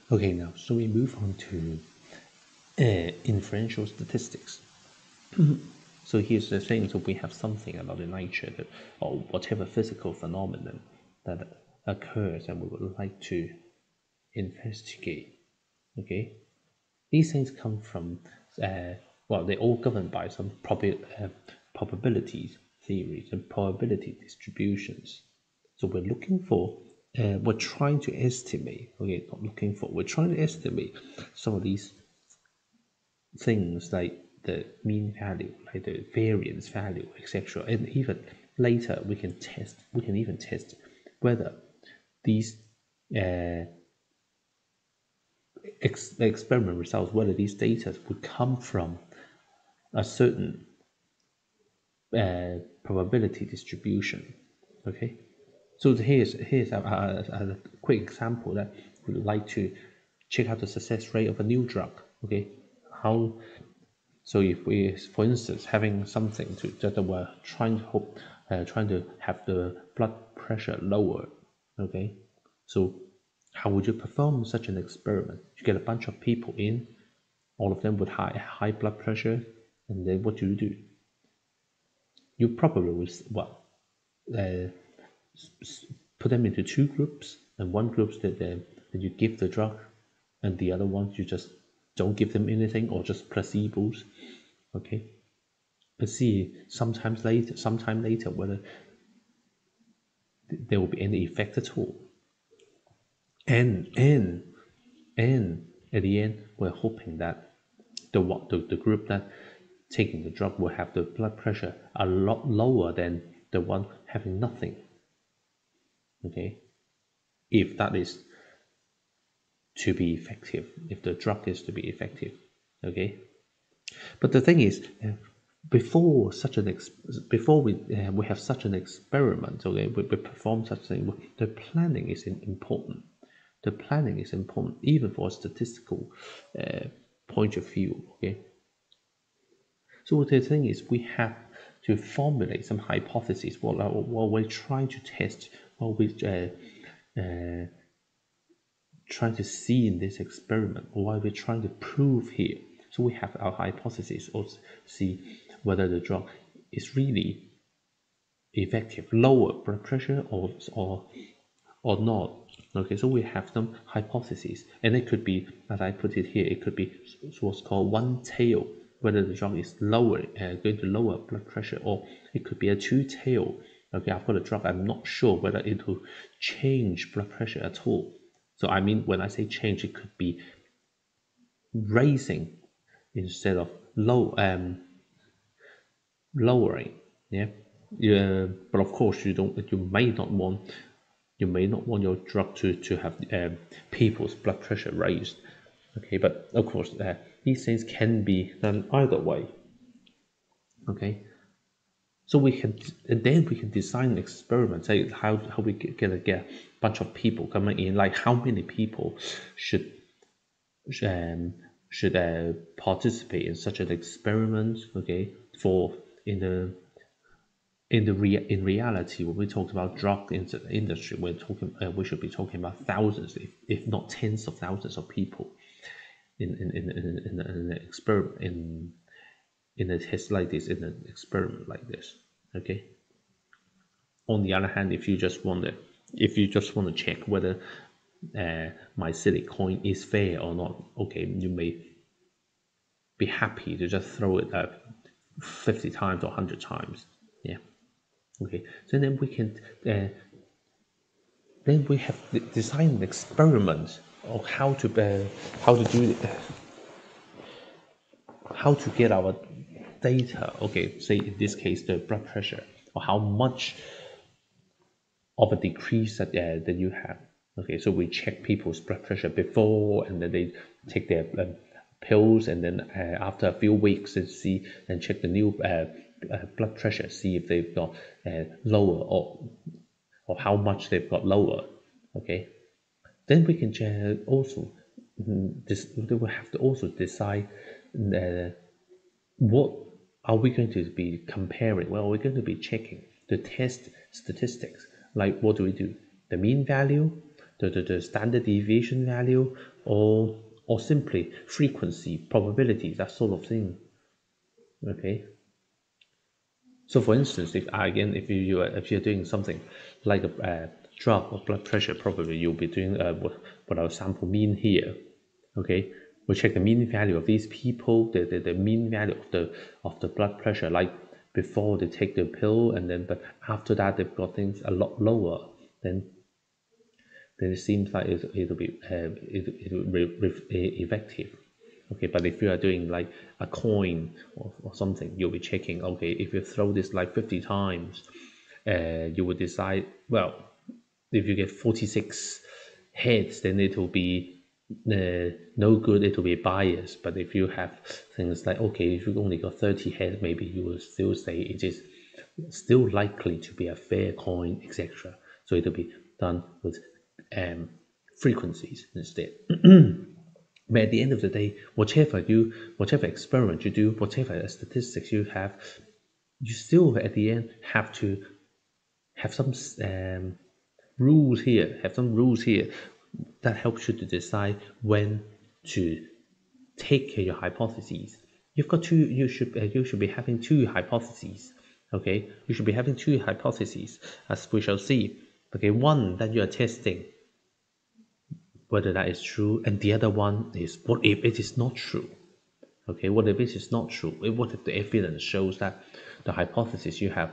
Okay, now, so we move on to inferential statistics. So here's the thing, so we have something about the nature that, or whatever physical phenomenon that occurs and we would like to investigate. Okay, these things come from, well, they're all governed by some probabilities theories and probability distributions. So we're trying to estimate, okay, not looking for, we're trying to estimate some of these things like the mean value, like the variance value, etc. And even later, we can even test whether these uh, experiment results, whether these data would come from a certain probability distribution. Okay, so here's a quick example that we would like to check out the success rate of a new drug. Okay, how so if we, for instance, having something to that we're trying to have the blood pressure lower. Okay, so how would you perform such an experiment? You get a bunch of people in, all of them with high blood pressure, and then what do? You probably will uh, put them into two groups, and one group that you give the drug, and the other ones you just don't give them anything or just placebos. Okay, but see sometime later whether there will be any effect at all. And and and at the end we're hoping that the group that taking the drug will have the blood pressure a lot lower than the one having nothing. Okay, if that is to be effective, if the drug is to be effective. Okay, but the thing is, before such an before we have such an experiment, okay, we perform such thing. The planning is important. The planning is important even for a statistical point of view. Okay, so the thing is, we have to formulate some hypotheses. What we're trying to test, what we trying to see in this experiment, or what we're trying to prove here. So we have our hypothesis, or see whether the drug is really effective, lower blood pressure or not. Okay, so we have some hypotheses, and it could be, as I put it here, it could be what's called one tail, whether the drug is going to lower blood pressure, or it could be a two tail. Okay, I've got a drug, I'm not sure whether it will change blood pressure at all. So I mean, when I say change, it could be raising instead of lowering. Yeah, yeah. But of course, you may not want your drug to have people's blood pressure raised. Okay, but of course, these things can be done either way. Okay, so we can, and then we can design an experiment, say how we gonna get a bunch of people coming in, like how many people should um, should participate in such an experiment. Okay, for in the in reality, when we talk about drug industry, we should be talking about thousands, if not tens of thousands of people in an experiment, in a test like this, in an experiment like this. Okay. On the other hand, if you just want to check whether my silly coin is fair or not, okay, you may be happy to just throw it up 50 times or 100 times. Yeah. Okay. So then we can then we have designed an experiment of how to do how to get our data. Okay, say in this case the blood pressure, or how much of a decrease that you have. Okay, so we check people's blood pressure before, and then they take their pills, and then after a few weeks, and check the new blood pressure, see if they've got lower, or how much they've got lower. Okay, then we can also we will have to also decide what are we going to be comparing? Well, we're going to be checking the test statistics. Like, what do? The mean value, the standard deviation value, or simply frequency, probability, that sort of thing. Okay. So for instance, if you're doing something like a drop of blood pressure, probably you'll be doing what our sample mean here. Okay, we check the mean value of these people, the mean value of the blood pressure, like before they take the pill, and then but after that they've got things a lot lower. Then it seems like it'll be effective. Okay, but if you are doing like a coin or something, you'll be checking, okay, if you throw this like 50 times, you will decide, well, if you get 46 heads, then it will be no good, it will be biased. But if you have things like, okay, if you only got 30 heads, maybe you will still say it is still likely to be a fair coin, etc. So it will be done with frequencies instead. But at the end of the day, whatever experiment you do, whatever statistics you have, you still at the end have to have some rules here, that helps you to decide when to take your hypotheses. You've got two. You should be having two hypotheses. Okay, you should be having two hypotheses, as we shall see. Okay, one that you are testing whether that is true, and the other one is what if it is not true. Okay, what if it is not true? What if the evidence shows that the hypothesis you have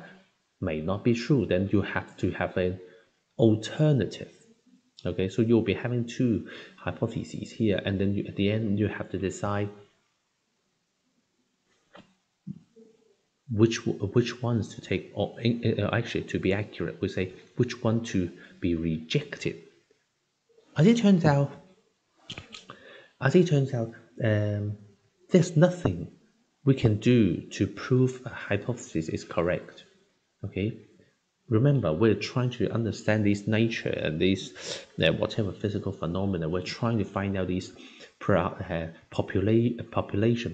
may not be true? Then you have to have an alternative. Okay, so you'll be having two hypotheses here, and then at the end you have to decide which ones to take, or actually, to be accurate, we say which one to be rejected. As it turns out, there's nothing we can do to prove a hypothesis is correct. Okay, remember, we're trying to understand this nature and these whatever physical phenomena. We're trying to find out these population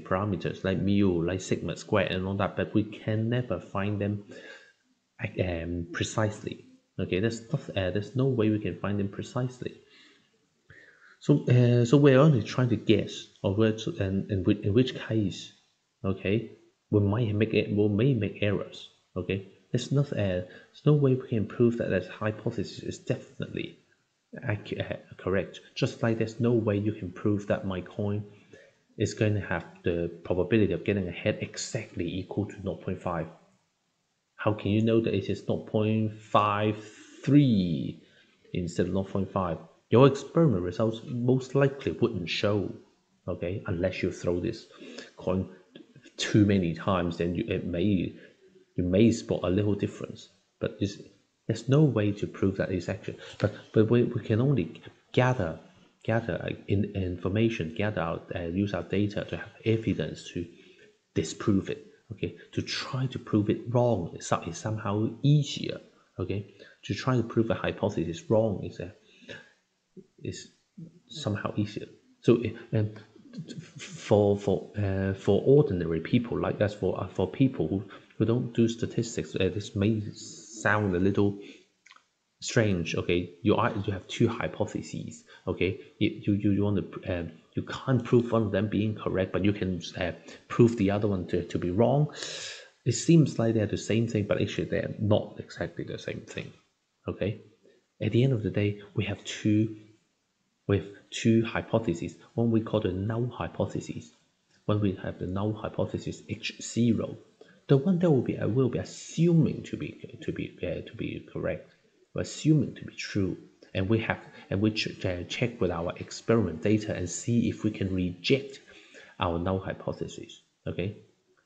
parameters like mu, like sigma squared, and all that, but we can never find them precisely. Okay, there's no way we can find them precisely. So we're only trying to guess, or in which case, okay, we may make errors. Okay, there's no way we can prove that that hypothesis is definitely correct. Just like there's no way you can prove that my coin is going to have the probability of getting a head exactly equal to 0.5. How can you know that it is 0.53 instead of 0.5? Your experiment results most likely wouldn't show, okay, unless you throw this coin too many times. Then you may spot a little difference, but there's no way to prove that it's actually. But we can only gather information, use our data to have evidence to disprove it. Okay, to try to prove it wrong is somehow easier. Okay, to try to prove a hypothesis wrong is somehow easier. So for ordinary people like us, for people who don't do statistics, this may sound a little strange. Okay, you have two hypotheses. Okay, you want to you can't prove one of them being correct, but you can prove the other one to be wrong. It seems like they're the same thing, but actually they're not exactly the same thing. Okay, at the end of the day, we have two hypotheses. One we call the null hypothesis. When we have the null hypothesis H0, the one that will be assuming to be correct, we're assuming to be true, and we check with our experiment data and see if we can reject our null hypothesis. Okay,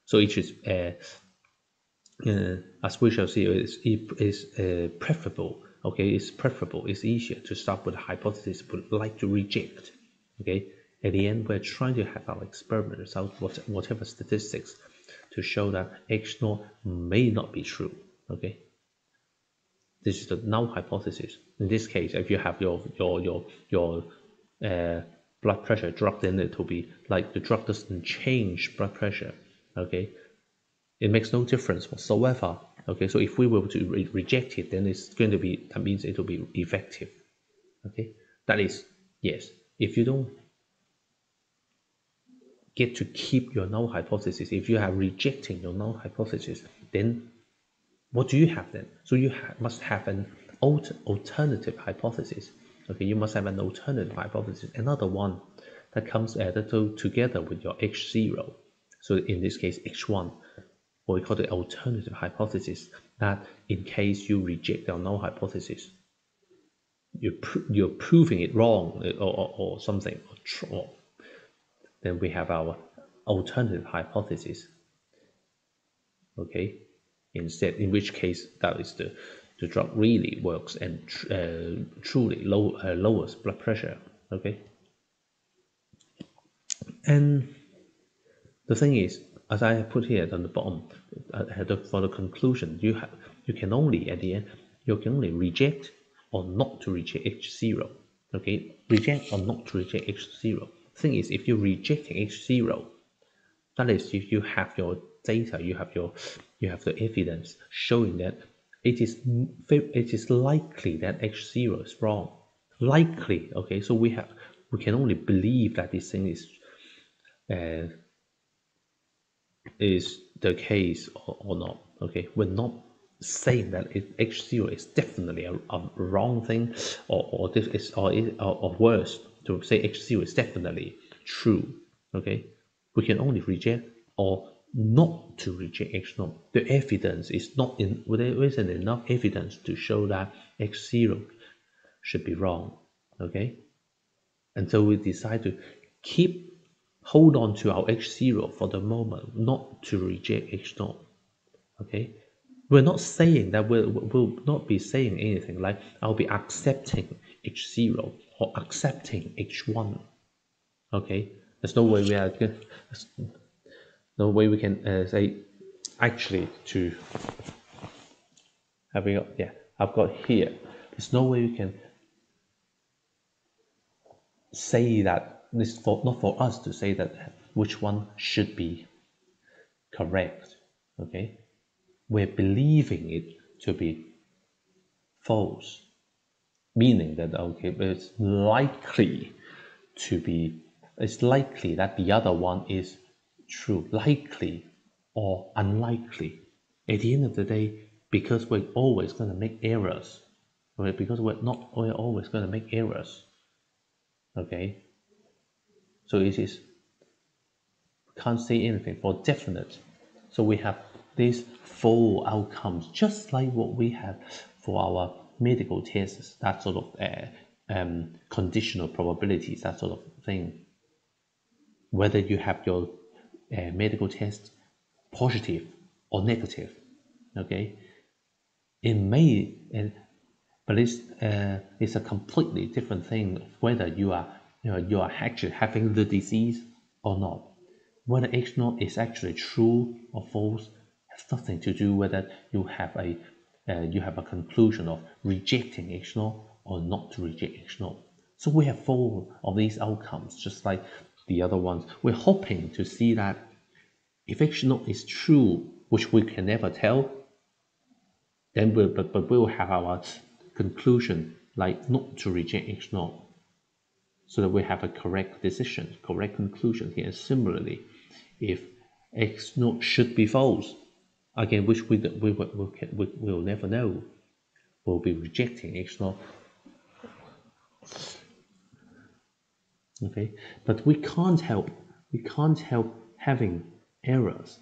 so it is as we shall see, is preferable. Okay, it's easier to start with a hypothesis but like to reject. Okay, at the end we're trying to have our experiment result, whatever statistics, to show that X0 may not be true. Okay, this is the null hypothesis. In this case, if you have your blood pressure drug, then it will be like the drug doesn't change blood pressure. Okay, it makes no difference whatsoever. Okay, so if we were to reject it, then it's going to be, that means it will be effective. Okay, that is, yes, if you don't get to keep your null hypothesis, if you are rejecting your null hypothesis, then what do you have then? So you must have an alternative hypothesis. Okay, you must have an alternative hypothesis, another one that comes added together with your H0. So in this case, H1, what we call the alternative hypothesis, that in case you reject your null hypothesis, you're proving it wrong or something, or then we have our alternative hypothesis. Okay, instead, in which case that is the drug really works and truly lowers blood pressure. Okay, and the thing is, as I have put here on the bottom, for the conclusion, you can only at the end you can only reject or not to reject H0. Okay, reject or not to reject H0. Thing is, if you're rejecting H0, that is, if you have your data, you have the evidence showing that it is likely that H0 is wrong. Likely, okay. So we can only believe that this thing is the case or not. Okay, we're not saying that H0 is definitely a wrong thing, or this is or worse, to say H0 is definitely true. Okay, we can only reject or not to reject H0. The evidence is not in. There isn't enough evidence to show that H0 should be wrong. Okay, and so we decide to hold on to our H0 for the moment, not to reject H0. Okay, we're not saying that we'll not be saying anything like I'll be accepting H0 or accepting H1. Okay, there's no way we can say actually to having I've got here. There's no way we can say that this not for us to say that which one should be correct. Okay, we're believing it to be false, meaning that okay, it's likely that the other one is true, likely or unlikely. At the end of the day, because we're always going to make errors, okay? Because we're always going to make errors. Okay, so it is can't say anything for definite. So we have these four outcomes, just like what we have for our medical tests, that sort of conditional probabilities, that sort of thing. Whether you have your medical test positive or negative, okay, it may, but it's a completely different thing whether you are actually having the disease or not. Whether H0 is actually true or false has nothing to do whether you have a conclusion of rejecting H0 or not to reject H0. So we have four of these outcomes, just like the other ones. We're hoping to see that if H0 is true, which we can never tell, then we'll have our conclusion like not to reject H0, so that we have a correct decision, correct conclusion here. Similarly, if H0 should be false, again, which we'll never know, we'll be rejecting H0. Okay, but we can't help having errors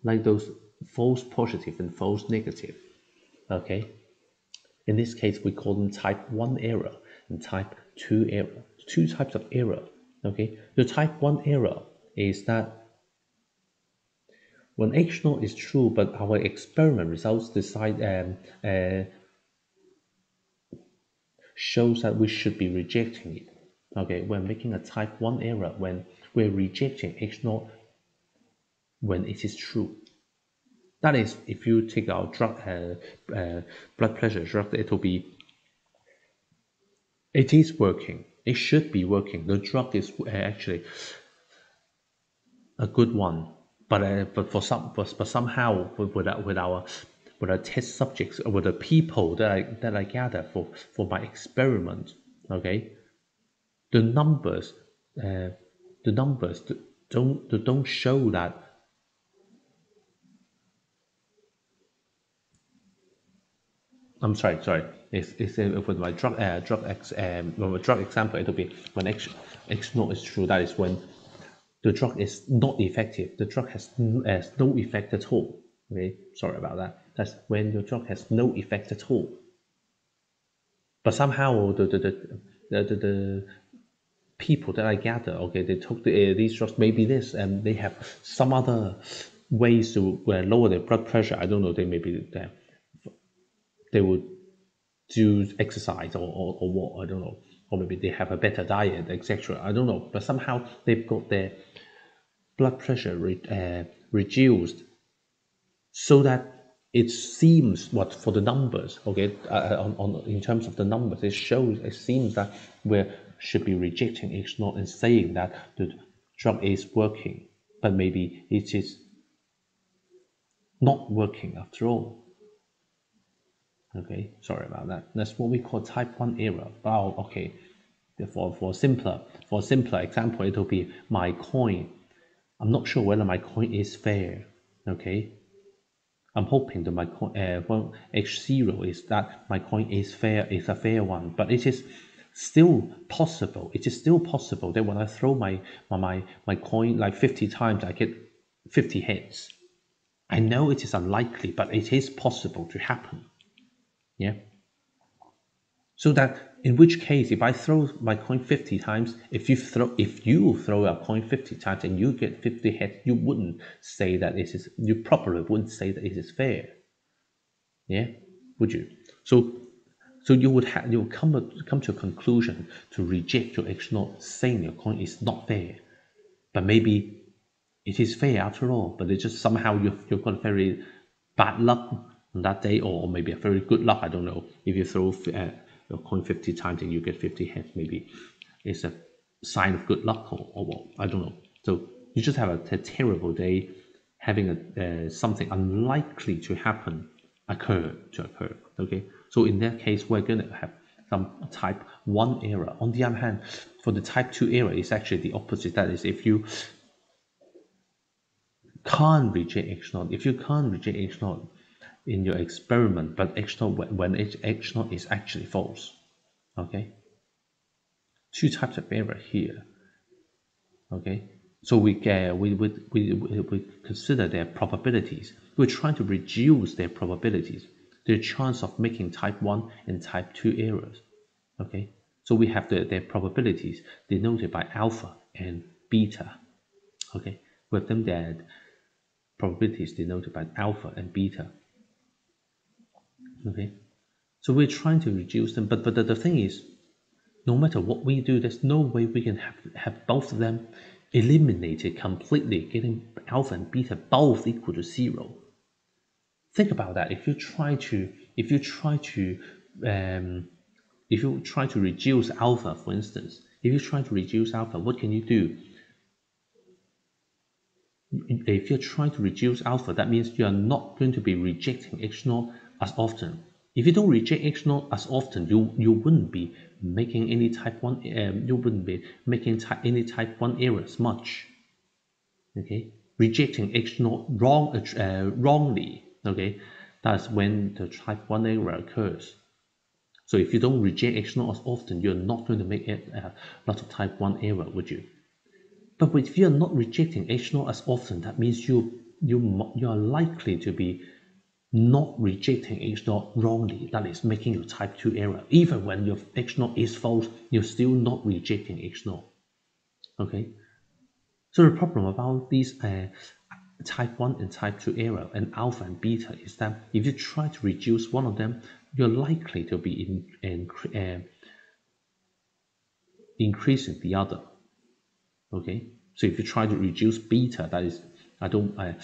like those false positive and false negative. Okay, in this case we call them type 1 error and type 2 error. Two types of error. Okay, the type 1 error is that when H0 is true, but our experiment results shows that we should be rejecting it. Okay, we're making a type 1 error when we're rejecting H0 when it is true. That is, if you take our drug, blood pressure drug, it is working. It should be working. The drug is actually a good one, but somehow with our test subjects, with the people that I gather for my experiment, Okay, the numbers, uh, the numbers don't show that. I'm sorry. It's with my with my drug example, it'll be when X naught is true. That is when the drug is not effective. The drug has no effect at all. Okay, sorry about that. That's when your drug has no effect at all. But somehow the people that I gather, okay, they took these drugs, maybe this, and they have some other ways to lower their blood pressure. I don't know. They would do exercise or what, I don't know, or maybe they have a better diet, etc. I don't know, but somehow they've got their blood pressure reduced, so that it seems what for the numbers, okay, in terms of the numbers, it seems that we should be rejecting H naught and saying that the drug is working, but maybe it is not working after all. Okay, sorry about that. That's what we call type 1 error. Oh, okay. For simpler example, it will be my coin. I'm not sure whether my coin is fair. Okay, I'm hoping that my coin, well, H0 is that my coin is fair, is a fair one. But it is still possible. It is still possible that when I throw my coin like 50 times, I get 50 hits. I know it is unlikely, but it is possible to happen. Yeah. So that in which case, if I throw my coin 50 times, if you throw a coin 50 times and you get 50 hits, you wouldn't say that you probably wouldn't say that it is fair. Yeah, would you? So you would come to a conclusion to reject your H naught, saying your coin is not fair, but maybe it is fair after all. But it's just somehow you've got very bad luck on that day, or maybe a very good luck. I don't know. If you throw your coin 50 times and you get 50 hits, maybe it's a sign of good luck, or what? I don't know. So you just have a terrible day, having something unlikely to happen occur. Okay, so in that case, we're going to have some type 1 error. On the other hand, for the type 2 error, it's actually the opposite. That is, if you can't reject H0, if you can't reject H0 in your experiment, but H0 when H0 is actually false. Okay, two types of error here. Okay, so we consider their probabilities. We're trying to reduce their probabilities, their chance of making type 1 and type 2 errors. Okay, so we have their probabilities denoted by alpha and beta. Okay, with them that probabilities denoted by alpha and beta. Okay, so we're trying to reduce them, but the thing is, no matter what we do, there's no way we can have both of them eliminated completely, getting alpha and beta both equal to 0. Think about that. If you try to reduce alpha, for instance, if you try to reduce alpha, what can you do? If you're trying to reduce alpha, that means you are not going to be rejecting H0 as often. If you don't reject H0 as often, you wouldn't be making any type 1. You wouldn't be making any type 1 errors much. Okay, rejecting H0 wrongly. Okay, that's when the type 1 error occurs. So if you don't reject H0 as often, you're not going to make a lot of type 1 error, would you? But if you're not rejecting H0 as often, that means you are likely to be not rejecting H0 wrongly. That is making your type 2 error. Even when your H0 is false, you're still not rejecting H0. Okay. So the problem about these type 1 and type 2 error and alpha and beta is that if you try to reduce one of them, you're likely to be increasing the other. Okay, so if you try to reduce beta, that is, I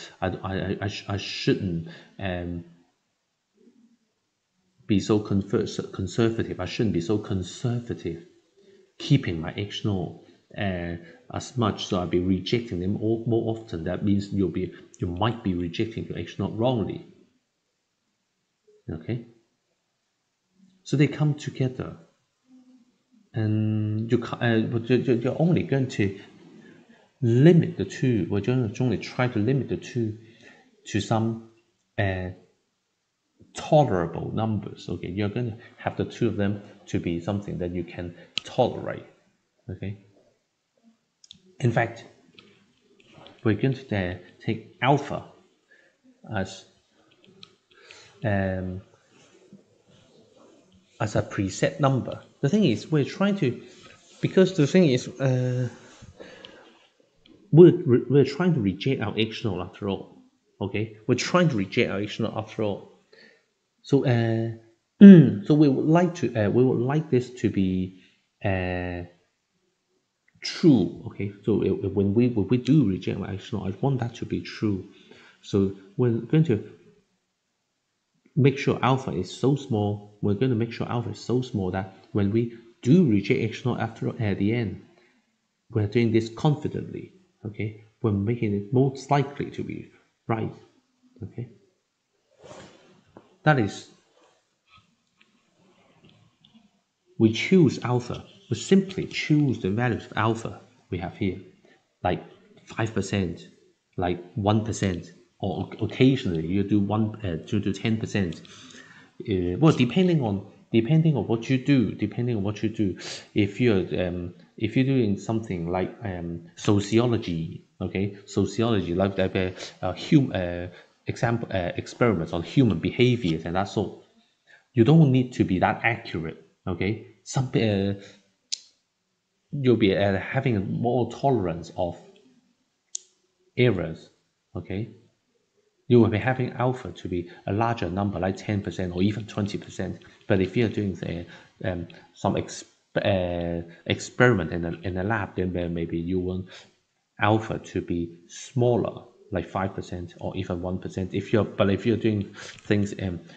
shouldn't be so conservative. I shouldn't be so conservative, keeping my H0 as much. So I'll be rejecting them more often. That means you might be rejecting your H0 wrongly. Okay, so they come together. and you're only going to limit the two. We're going to only try to limit the two to some tolerable numbers. Okay, you're going to have the two of them to be something that you can tolerate. Okay, in fact, we're going to take alpha as um, as a preset number. The thing is, we're trying to, because the thing is, we're trying to reject our H naught after all. Okay, we're trying to reject our H naught after all. So, so we would like this to be true. Okay, so when we do reject our H naught, I want that to be true. So we're going to make sure alpha is so small. We're going to make sure alpha is so small that when we do reject H naught after at the end, we're doing this confidently. Okay, we're making it most likely to be right. Okay, that is, we choose alpha. We simply choose the values of alpha we have here, like 5%, like 1%, or occasionally you do 10%. Well, depending on what you do, if you're doing something like sociology, okay, sociology like experiments on human behaviors and that sort, you don't need to be that accurate. Okay, you'll be having more tolerance of errors. Okay, you will be having alpha to be a larger number, like 10% or even 20%. But if you're doing some experiment in a lab, then maybe you want alpha to be smaller, like 5% or even 1%. If you're doing things,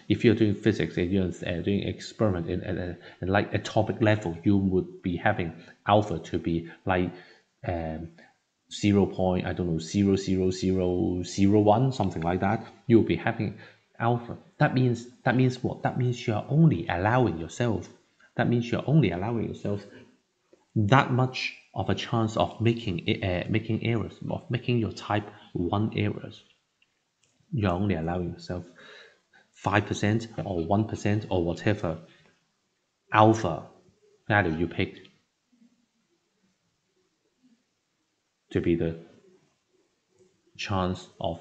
if you're doing physics and you're doing experiment in like atomic level, you would be having alpha to be like 0. I don't know, 0.00001, something like that. You'll be having alpha. That means what? That means you're only allowing yourself. That means you're only allowing yourself that much of a chance of making errors, of making your type 1 errors. You're only allowing yourself 5% or 1% or whatever alpha value you picked to be the chance of,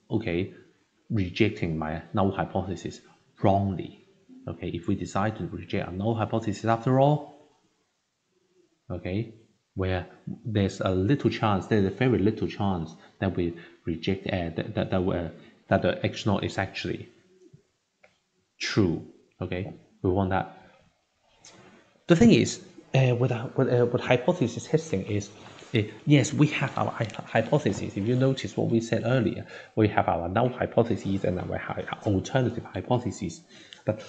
okay, rejecting my null hypothesis wrongly. Okay, if we decide to reject a null hypothesis after all, okay, where there's a very little chance that we reject that the X naught is actually true. Okay, we want that. The thing is, with hypothesis testing is, yes, we have our hypotheses. If you notice what we said earlier, we have our null hypotheses and our alternative hypotheses. But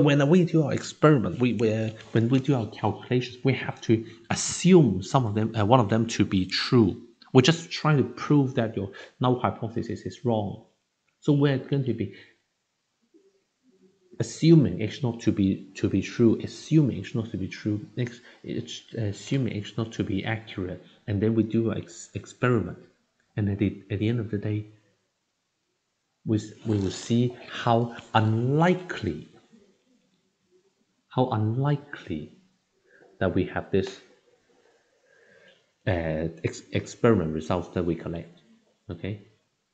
when we do our experiment, when we do our calculations, we have to assume some of them, one of them to be true. We're just trying to prove that your null hypothesis is wrong. So we're going to be assuming H naught to be true, assuming H naught to be true, assuming H naught to be accurate, and then we do an experiment, and at the end of the day, we will see how unlikely that we have this experiment results that we collect. Okay,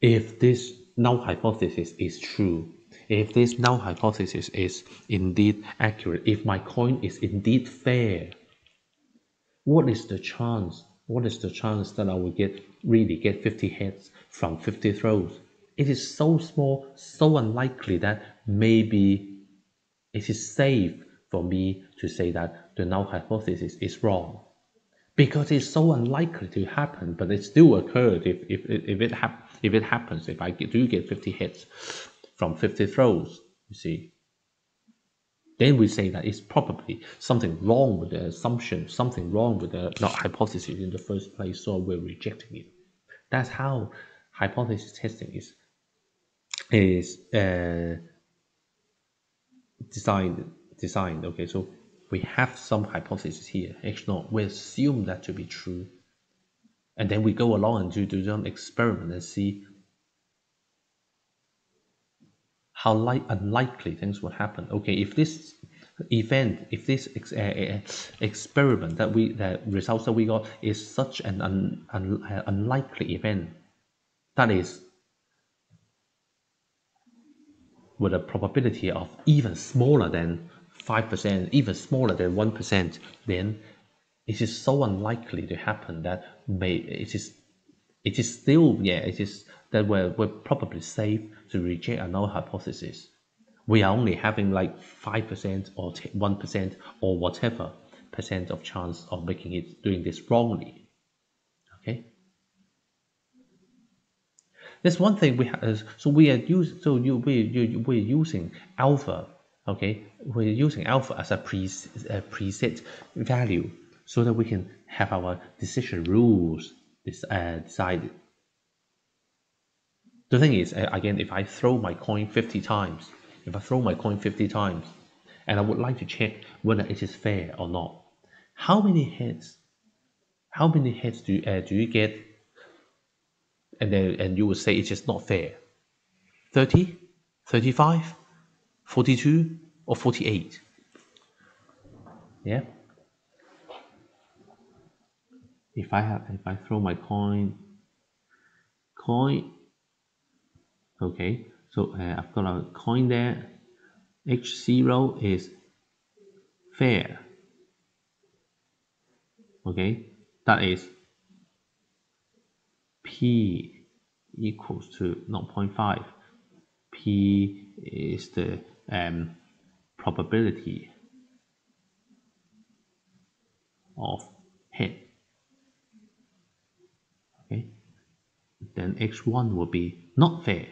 if this null hypothesis is true, if this null hypothesis is indeed accurate, if my coin is indeed fair, what is the chance? What is the chance that I will really get 50 hits from 50 throws? It is so small, so unlikely that maybe it is safe for me to say that the null hypothesis is wrong. Because it's so unlikely to happen, but it still occurred if it happens, if I do get 50 hits from 50 throws, you see. Then we say that it's probably something wrong with the assumption, something wrong with the not hypothesis in the first place, so we're rejecting it. That's how hypothesis testing is designed. Okay, so we have some hypothesis here, H0, we assume that to be true. And then we go along and do some experiment and see how unlikely things will happen. Okay, if this event, if this experiment that results that we got is such an unlikely event, that is with a probability of even smaller than 5%, even smaller than 1%, then it is so unlikely to happen that it is still, yeah, it is that we're probably safe to reject a null hypothesis. We are only having like 5% or 1% or whatever percent of chance of doing this wrongly. Okay. There's one thing we have. So we are we're using alpha. Okay, we're using alpha as a preset value so that we can have our decision rules decided. The thing is, again, if I throw my coin 50 times, and I would like to check whether it is fair or not, how many heads do you get? And you would say it is not fair. 30, 35, 42, or 48. Yeah. If I throw my coin. Okay, so I've got a coin there. H0 is fair. Okay, that is P equals to 0.5. P is the probability of hit. Okay, then H1 will be not fair.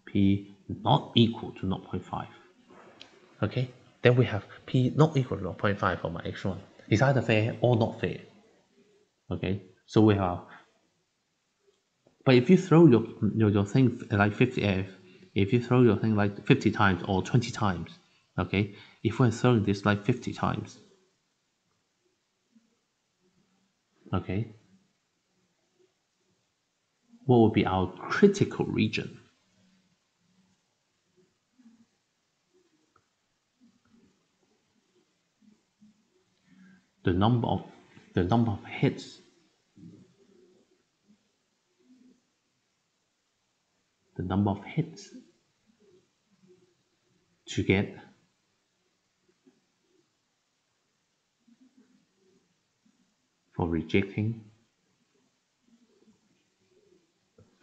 P not equal to 0.5. Okay, then we have P not equal to 0.5 for my H1. It's either fair or not fair. Okay, so we have. But if you throw your thing like 50, if you throw your thing like 50 times or 20 times, okay, if we're throwing this like 50 times, okay, what will be our critical region? The number of hits. The number of hits to get for rejecting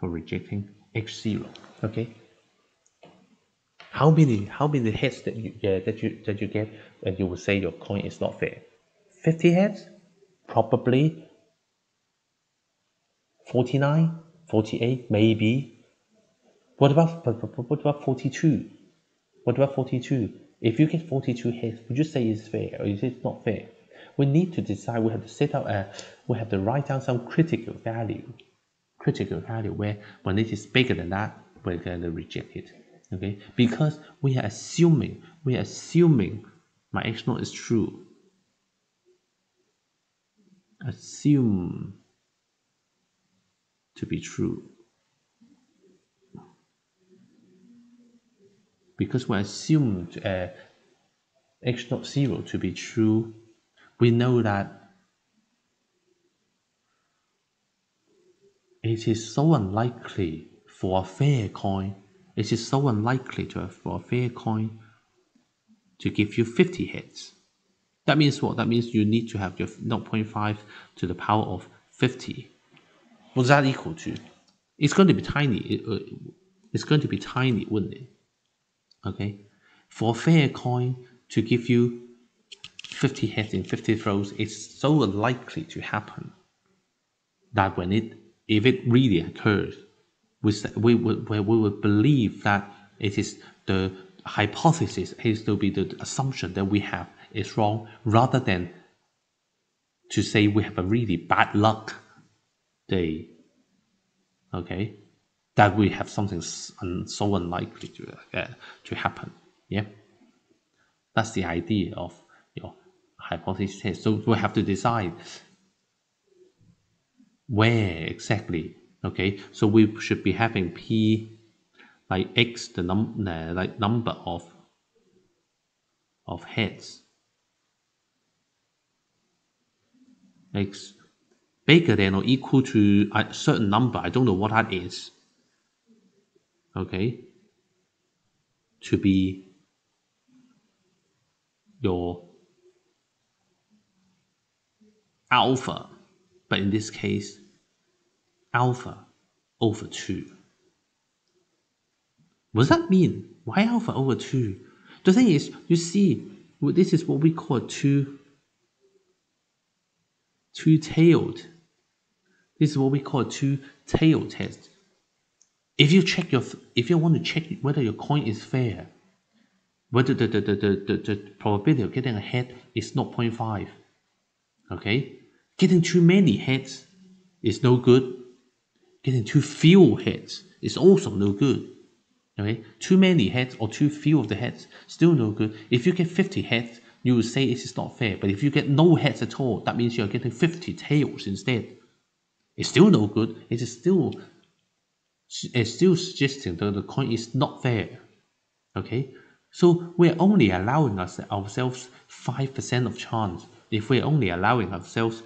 H0. Okay. How many hits that you get and you will say your coin is not fair? 50 hits? Probably 49, 48, maybe. What about 42? What about 42? If you get 42 hits, would you say it's fair or is it not fair? We need to decide. We have to set up we have to write down some critical value where when it is bigger than that, we're going to reject it. Okay, because we are assuming my H0 is true. Assume to be true. Because we assumed H0 to be true, we know that it is so unlikely for a fair coin. It is so unlikely for a fair coin to give you 50 hits. That means what? That means you need to have your 0.5 to the power of 50. What's that equal to? It's going to be tiny. It's going to be tiny, wouldn't it? Okay. For a fair coin to give you 50 hits in 50 throws, it's so unlikely to happen that if it really occurs, we would believe that it is the hypothesis, is to be the assumption that we have is wrong, rather than to say we have a really bad luck day. Okay, that we have something so unlikely to happen. Yeah. That's the idea of your hypothesis test. So we have to decide where exactly. Okay, so we should be having P like X, the number of heads, X bigger than or equal to a certain number. I don't know what that is. Okay, to be your alpha, but in this case, alpha over 2. What does that mean? Why alpha over 2? The thing is, you see, this is what we call two-tailed. This is what we call two-tailed test. If you want to check whether your coin is fair, whether the probability of getting a head is 0.5, okay? Getting too many heads is no good. Getting too few heads is also no good. Okay, too many heads or too few of the heads, still no good. If you get 50 heads, you will say it is not fair. But if you get no heads at all, that means you are getting 50 tails instead. It's still no good. It's still suggesting that the coin is not fair. Okay, so we're only allowing ourselves 5% of chance. If we're only allowing ourselves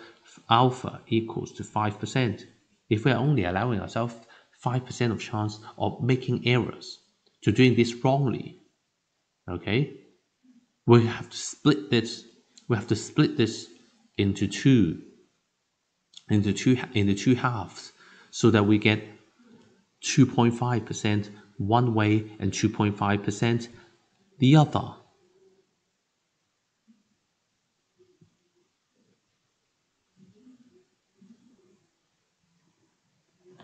alpha equals to 5%, if we're only allowing ourselves 5% of chance of making errors, to doing this wrongly, okay, we have to split this. We have to split this into two halves, so that we get 2.5% one way and 2.5% the other.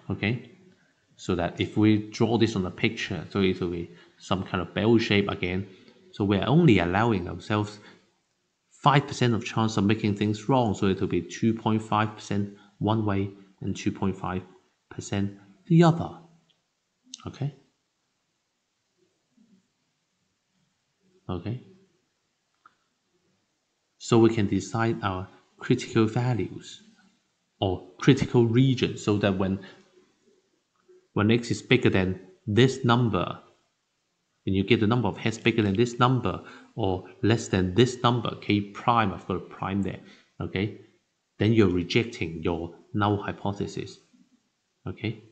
Okay, so that if we draw this on a picture, so it will be some kind of bell shape again. So we're only allowing ourselves 5% of chance of making things wrong, so it will be 2.5% one way and 2.5% the other. Okay. Okay. So we can decide our critical values or critical region, so that when x is bigger than this number, and you get the number of heads bigger than this number or less than this number, k prime, I've got a prime there, okay, then you're rejecting your null hypothesis. Okay,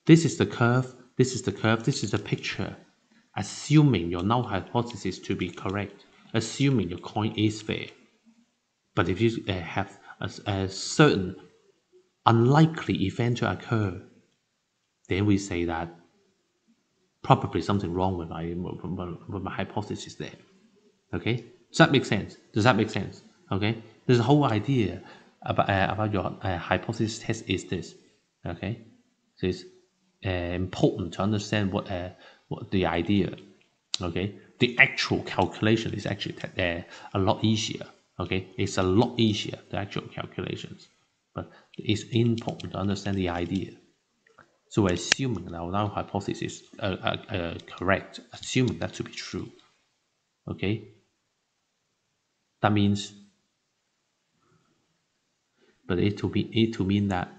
this is the curve, this is the curve, this is the picture, assuming your null hypothesis to be correct, assuming your coin is fair. But if you have a certain unlikely event to occur, then we say that probably something wrong with my hypothesis there. Okay, does that make sense? Does that make sense? Okay, there's a whole idea about your hypothesis test is this. Okay, so it's important to understand what the idea. Okay, the actual calculation is actually a lot easier. Okay, it's a lot easier, the actual calculations, but it's important to understand the idea. So we're assuming our null hypothesis is correct, assuming that to be true. Okay, that means, but it to mean that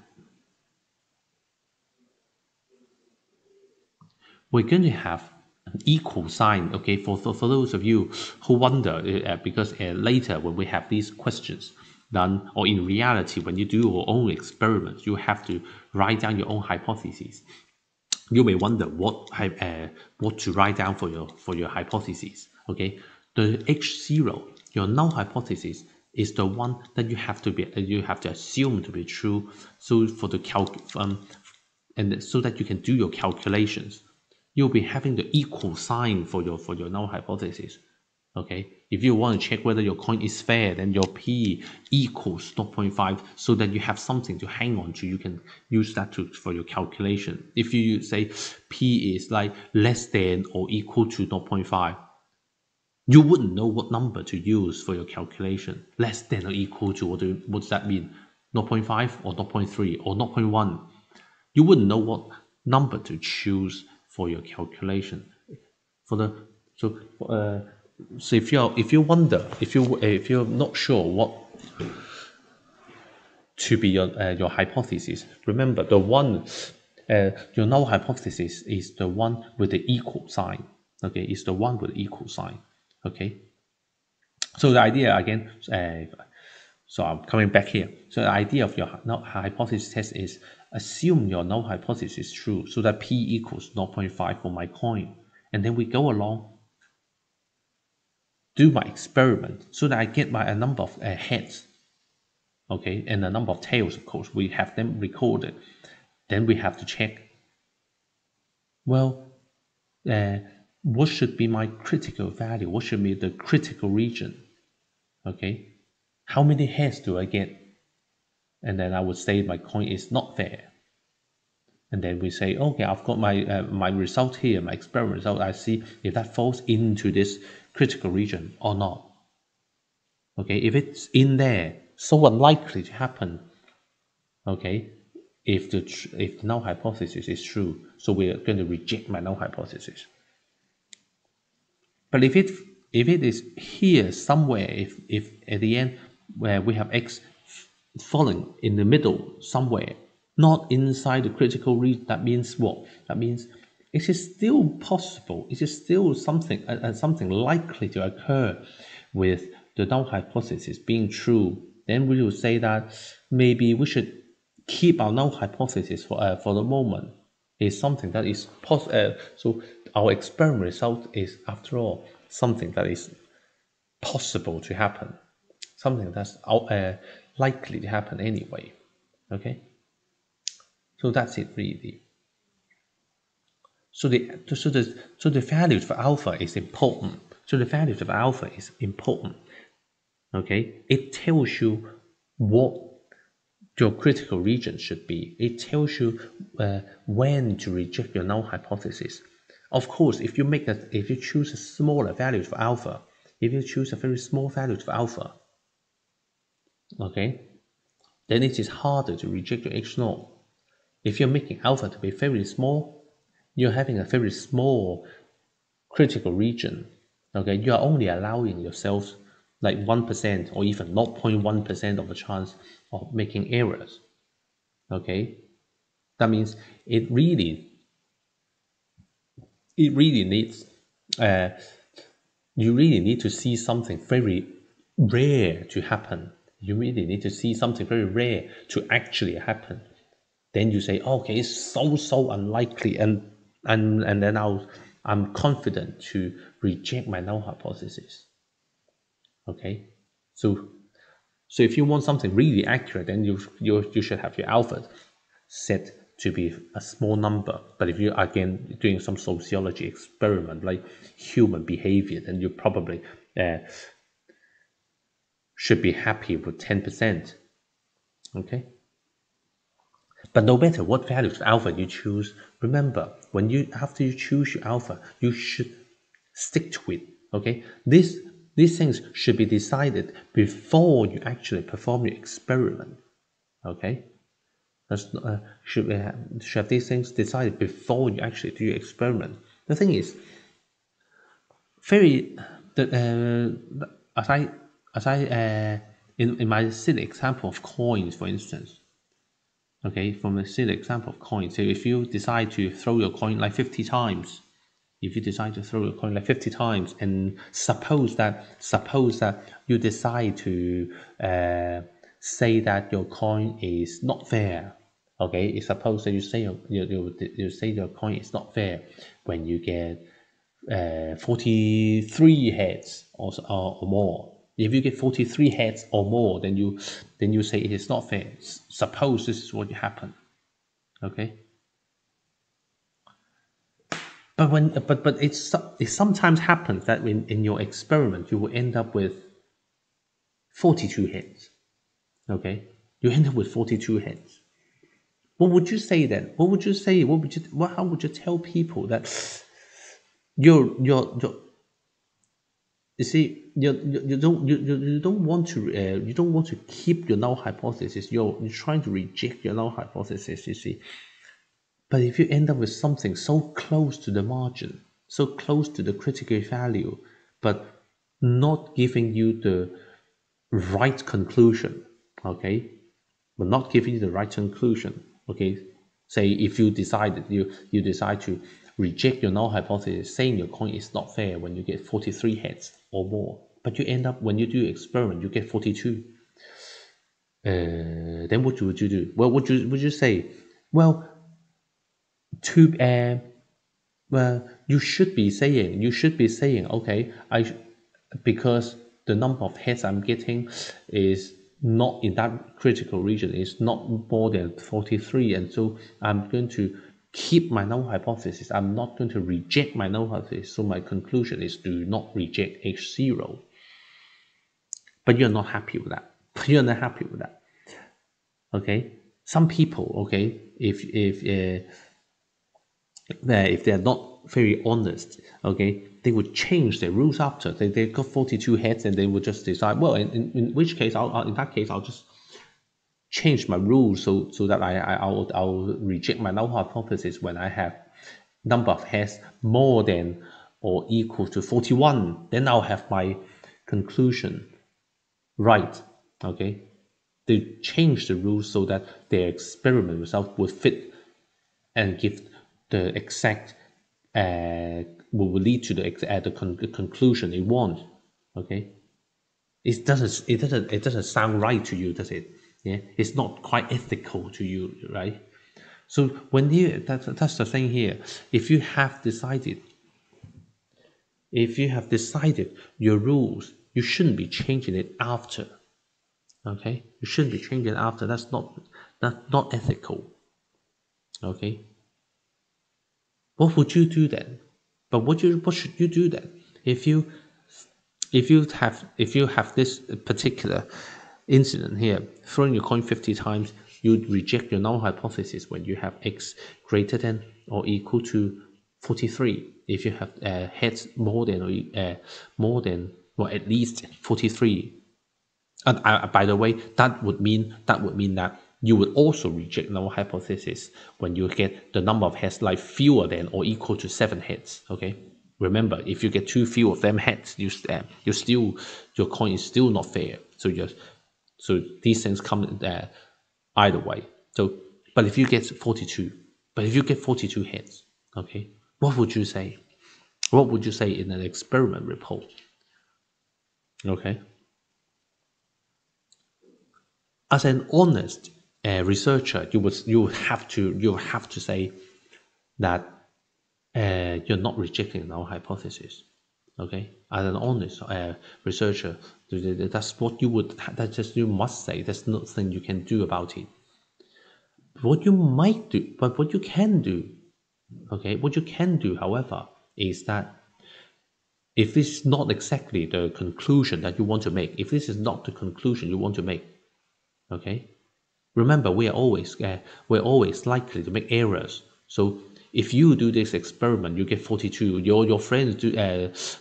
we're going to have an equal sign. Okay, for those of you who wonder, because later when we have these questions done, or in reality when you do your own experiments, you have to write down your own hypotheses. You may wonder what to write down for your hypotheses. Okay, the H0, your null hypothesis, is the one that you have to assume to be true. So for the and so that you can do your calculations, you'll be having the equal sign for your null hypothesis. Okay, if you want to check whether your coin is fair, then your P equals 0.5, so that you have something to hang on to. You can use that for your calculation. If you say P is like less than or equal to 0.5, you wouldn't know what number to use for your calculation. Less than or equal to, what does that mean? 0.5 or 0.3 or 0.1? You wouldn't know what number to choose for your calculation. So if you wonder, if you're not sure what to be your hypothesis, remember the one your null hypothesis is the one with the equal sign. Okay, it's the one with the equal sign. Okay, so the idea again. So I'm coming back here. So the idea of your null hypothesis test is assume your null hypothesis is true, so that p equals 0.5 for my coin, and then we go along, do my experiment, so that I get a number of heads, okay, and a number of tails. Of course, we have them recorded. Then we have to check. Well, what should be my critical value? What should be the critical region? Okay, how many heads do I get? And then I would say my coin is not fair. And then we say, okay, I've got my result here, my experiment result. I see if that falls into this critical region or not. Okay, if it's in there, so unlikely to happen. Okay, if the null hypothesis is true, so we're going to reject my null hypothesis. But if it is here somewhere, if at the end where we have x falling in the middle somewhere, not inside the critical region, that means what? That means it is still possible. It is still something something likely to occur with the null hypothesis being true. Then we will say that maybe we should keep our null hypothesis for the moment. Is something that is so our experiment result is, after all, something that is possible to happen, something that's likely to happen anyway. Okay, so that's it really. So the values for alpha is important. So the values of alpha is important. Okay, it tells you what your critical region should be. It tells you when to reject your null hypothesis. Of course, if you choose a smaller value for alpha, if you choose a very small value for alpha, okay, then it is harder to reject your H0. If you're making alpha to be very small, you're having a very small critical region. Okay, you are only allowing yourself like 1% or even 0.1% of a chance of making errors. Okay, that means it really needs you really need to see something very rare to happen. You really need to see something very rare to actually happen. Then you say, okay, it's so unlikely, and then I'm confident to reject my null hypothesis. Okay, so if you want something really accurate, then you should have your alpha set to be a small number. But if you're again doing some sociology experiment like human behavior, then you probably should be happy with 10%. Okay. But no matter what value of alpha you choose, remember, after you choose your alpha, you should stick to it. Okay, these things should be decided before you actually perform your experiment. Okay, should have these things decided before you actually do your experiment. The thing is, as I in my silly example of coins, for instance. Okay, from a silly example of coins. So if you decide to throw your coin like 50 times, and suppose that you decide to say that your coin is not fair. Okay, suppose that you say you say your coin is not fair when you get 43 heads or more. If you get 43 heads or more, then you say it is not fair. Suppose this is what happened. Okay. But it sometimes happens that in your experiment you will end up with 42 heads. Okay, you end up with 42 heads. What would you say then? What would you say? How would you tell people that you see, you don't want to keep your null hypothesis. You're trying to reject your null hypothesis. You see, but if you end up with something so close to the margin, so close to the critical value, but not giving you the right conclusion, okay? But not giving you the right conclusion, okay? Say if you decide to reject your null hypothesis, saying your coin is not fair when you get 43 heads or more, but you end up when you do experiment you get 42. Then what would you do? Well, would you say, well, you should be saying, okay, because the number of heads I'm getting is not in that critical region, it's not more than 43, and so I'm going to keep my null hypothesis. I'm not going to reject my null hypothesis. So my conclusion is do not reject H0. But you're not happy with that. You're not happy with that. Okay. Some people, okay, if they're not very honest, okay, they would change their rules after they got 42 heads, and they would just decide, well, in which case, in that case, I'll just change my rules so that I'll reject my null hypothesis when I have number of heads more than or equal to 41. Then I'll have my conclusion right. Okay, they change the rules so that their experiment result would fit and give the exact will lead to the conclusion they want. Okay, it doesn't sound right to you, does it? Yeah, it's not quite ethical to you, right? So when that's the thing here. If you have decided your rules, you shouldn't be changing it after. Okay, you shouldn't be changing it after. That's not ethical. Okay, what would you do then? But what should you do then? If you have this particular incident here, throwing your coin 50 times, you reject your null hypothesis when you have x greater than or equal to 43. If you have heads more than or at least 43. And by the way, that would mean that you would also reject null hypothesis when you get the number of heads like fewer than or equal to 7 heads. Okay. Remember, if you get too few of them heads, your coin is still not fair. So these things come either way. So, but if you get 42 heads, okay, what would you say? What would you say in an experiment report? Okay. As an honest researcher, you would have to say that you're not rejecting null hypothesis. Okay, as an honest researcher, that's what you must say. There's nothing you can do about it. What you might do, but what you can do, okay, what you can do, however, is that if this is not exactly the conclusion that you want to make, if this is not the conclusion you want to make, okay, remember we're always likely to make errors. So if you do this experiment, you get 42. Your friend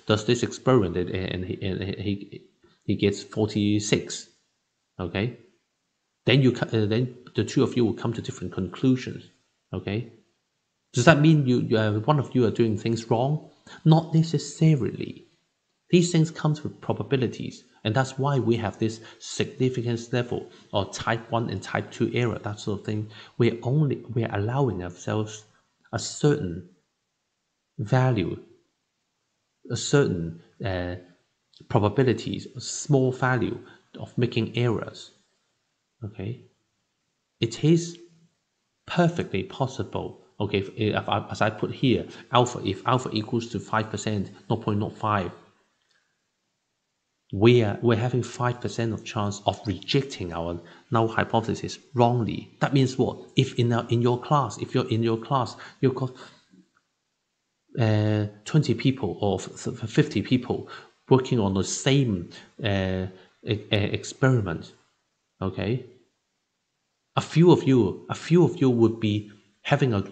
does this experiment and he gets 46. Okay, then then the two of you will come to different conclusions. Okay, does that mean one of you are doing things wrong? Not necessarily. These things come with probabilities, and that's why we have this significance level or type 1 and type 2 error, that sort of thing. We're allowing ourselves a certain value, a certain probabilities, a small value of making errors. Okay, it is perfectly possible. Okay, as I put here, if alpha equals to 5%, 0.05. We're having 5% of chance of rejecting our null hypothesis wrongly. That means what? If you're in your class, you've got 20 people or 50 people working on the same experiment, okay? A few of you would be having a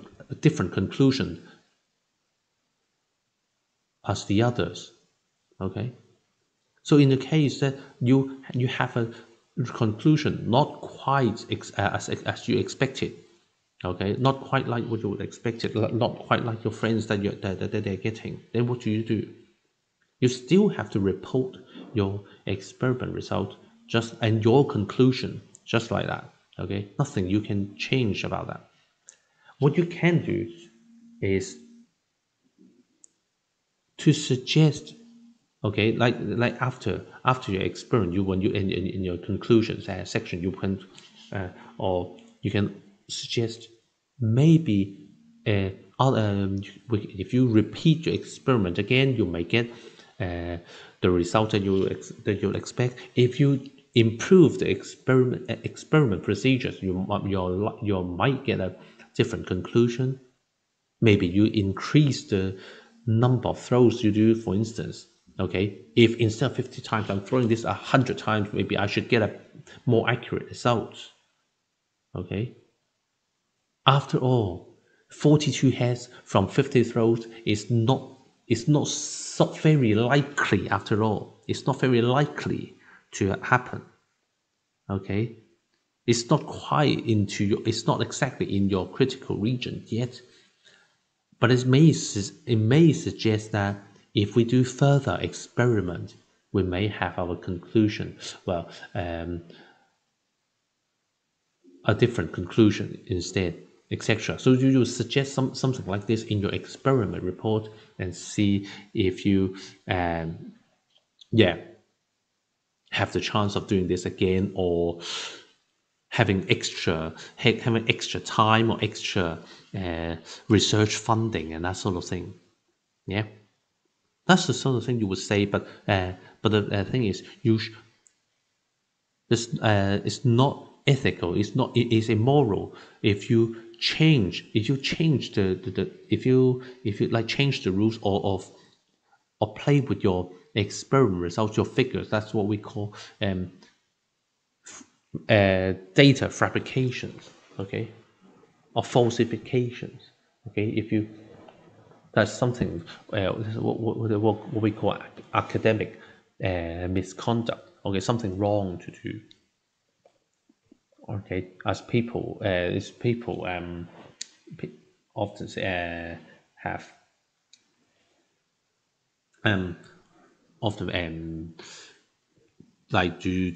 different conclusion as the others, okay? So in the case that you have a conclusion not quite as you expected, okay, not quite like what you would expect it, not quite like your friends that they're getting, then what do you do? You still have to report your experiment result and your conclusion just like that. Okay, nothing you can change about that. What you can do is to suggest, okay, like after your experiment, when you in your conclusions section, you can or you can suggest maybe if you repeat your experiment again, you may get the result that you'll expect. If you improve the experiment procedures, you might get a different conclusion. Maybe you increase the number of throws you do, for instance. Okay, if instead of 50 times I'm throwing this 100 times, maybe I should get a more accurate result. Okay, after all, 42 heads from 50 throws is not so very likely. After all, it's not very likely to happen. Okay, it's not quite it's not exactly in your critical region yet. But it may suggest that if we do further experiment, we may have our conclusion, well, a different conclusion instead, etc. So you suggest something like this in your experiment report and see if you, have the chance of doing this again, or having extra time or extra research funding and that sort of thing. Yeah. That's the sort of thing you would say, but the thing is, it's not ethical. It is immoral if you change if you like change the rules or play with your experiment results, your figures. That's what we call data fabrications, okay, or falsifications. Okay, if you that's something what we call academic misconduct. Okay, something wrong to do. Okay, as people, often have often like do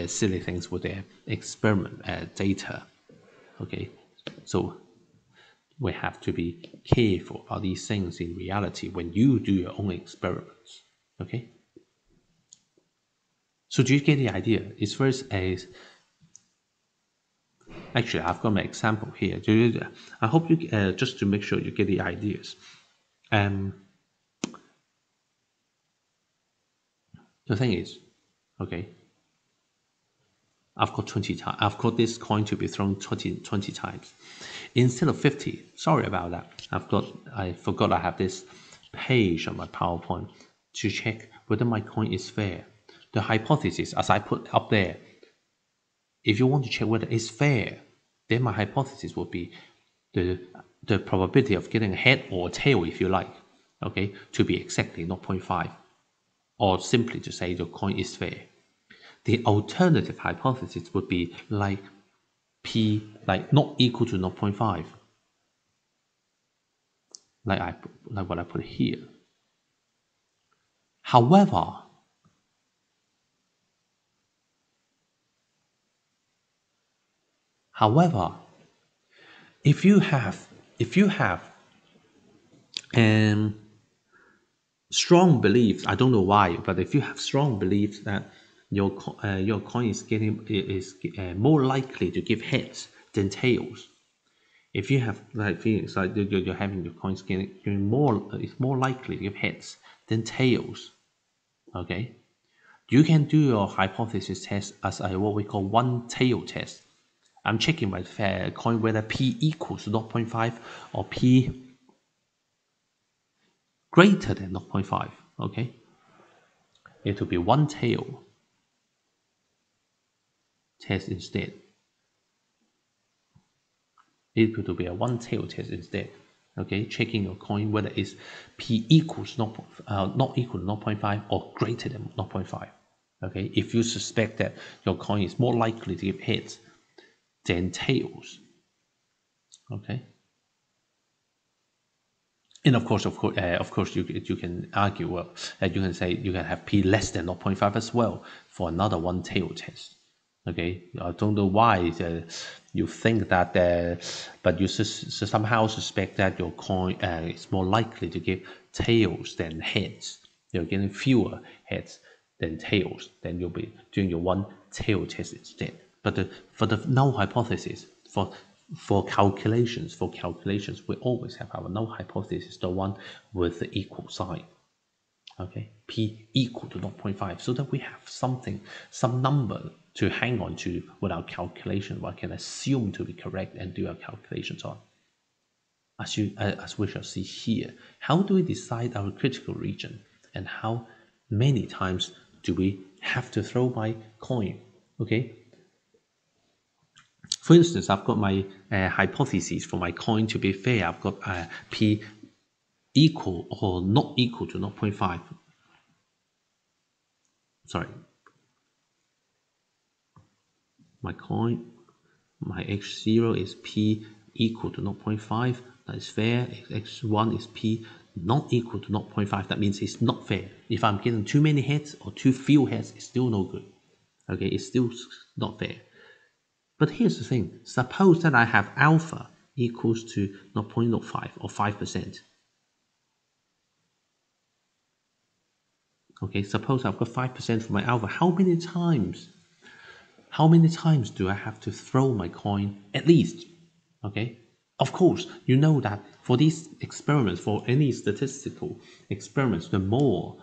silly things with their experiment data. Okay, so we have to be careful about these things in reality when you do your own experiments. Okay, so do you get the idea? It's first as actually I've got my example here. I hope you just to make sure you get the ideas. The thing is, okay, I've got 20 times. I've got this coin to be thrown 20 times instead of 50. Sorry about that. I forgot I have this page on my PowerPoint to check whether my coin is fair. The hypothesis, as I put up there, if you want to check whether it's fair, then my hypothesis would be the probability of getting a head or a tail, if you like, okay, to be exactly 0.5, or simply to say your coin is fair. The alternative hypothesis would be like p like not equal to 0.5, like what I put here. However, if you have strong beliefs, I don't know why, but if you have strong beliefs that your coin is more likely to give heads than tails, if you have like feelings like you're having your coins getting more, it's more likely to give heads than tails. Okay, you can do your hypothesis test as what we call one tail test. I'm checking my coin whether p equals 0.5 or p greater than 0.5. Okay, it will be one tail test instead. It will be a one tail test instead. Okay, checking your coin whether it's p equals not equal to 0.5 or greater than 0.5. Okay, if you suspect that your coin is more likely to give heads than tails. Okay, And of course, you can argue, well, you can say you can have p less than 0.5 as well for another one tail test. Okay, I don't know why you think that, but you somehow suspect that your coin is more likely to give tails than heads. You're getting fewer heads than tails. Then you'll be doing your one tail test instead. But for the null hypothesis, for calculations, we always have our null hypothesis, the one with the equal sign. Okay, p equal to 0.5, so that we have something, some number to hang on to with our calculation, what can assume to be correct and do our calculations on. As we shall see here, how do we decide our critical region, and how many times do we have to throw my coin? Okay, for instance, I've got my hypothesis for my coin to be fair. I've got p equal or not equal to 0.5. Sorry, my coin, my x0 is p equal to 0.5. That is fair. X1 is p not equal to 0.5. That means it's not fair. If I'm getting too many heads or too few heads, it's still no good. Okay, it's still not fair. But here's the thing. Suppose that I have alpha equals to 0.05 or 5%. Okay, suppose I've got 5% for my alpha. How many times do I have to throw my coin at least? Okay, of course, you know that for these experiments, for any statistical experiments, the more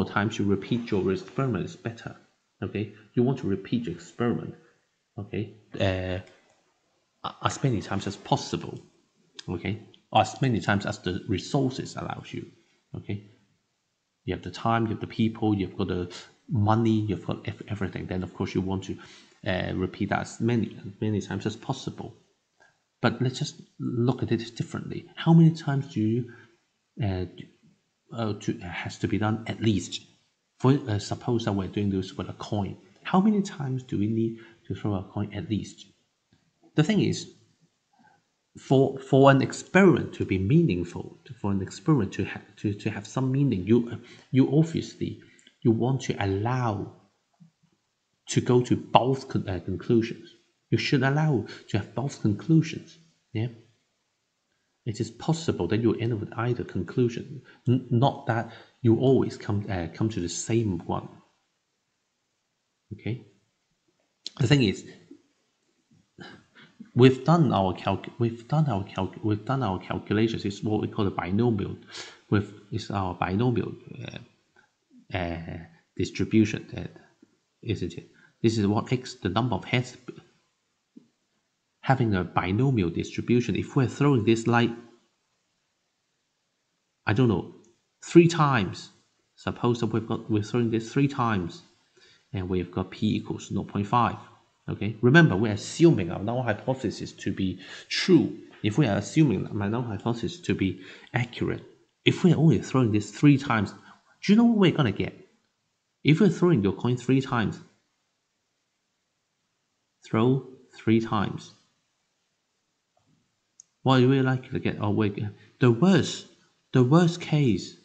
times you repeat your experiment is better. Okay, you want to repeat your experiment, okay, as many times as possible. Okay, as many times as the resources allows you. Okay, you have the time, you have the people, you've got the money, you've got everything. Then of course you want to repeat that as many times as possible. But let's just look at it differently. How many times do you has to be done at least? For suppose that we're doing this with a coin. How many times do we need to throw a coin at least? The thing is, for an experiment to be meaningful, for an experiment to have some meaning, you obviously you want to allow to go to both conclusions. You should allow to have both conclusions. Yeah, it is possible that you end up with either conclusion, not that you always come to the same one. Okay, the thing is, we've done our calculations. It's what we call a binomial. It's our binomial distribution, isn't it? This is what x, the number of heads, having a binomial distribution. If we're throwing this like, I don't know, 3 times. Suppose that we're throwing this 3 times, and we've got p equals 0.5. Okay, remember we're assuming our null hypothesis to be true. If we are assuming my null hypothesis to be accurate, if we're only throwing this 3 times, do you know what we're gonna get? If we're throwing your coin 3 times, throw 3 times, what are we likely to get? Oh, the worst case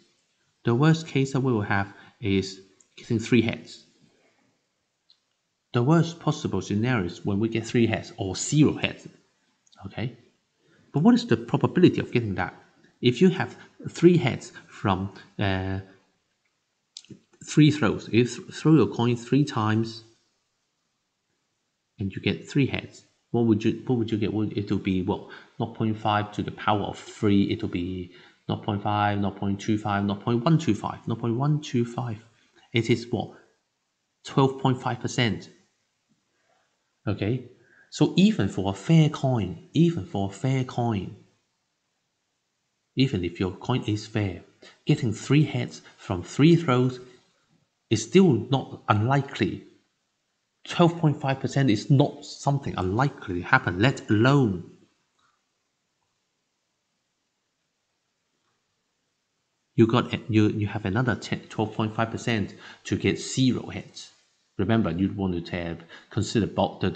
that we will have is getting 3 heads. The worst possible scenario is when we get 3 heads or 0 heads. Okay, but what is the probability of getting that? If you have 3 heads from 3 throws, if you throw your coin 3 times and you get 3 heads, what would you get? It will be what, 0.5 to the power of 3. It will be 0.5, 0.25, 0.125, 0.125. It is what, 12.5%. Okay, so even for a fair coin, even if your coin is fair, getting 3 heads from 3 throws is still not unlikely. 12.5% is not something unlikely to happen, let alone you have another 12.5% to get 0 heads. Remember, you want to consider both the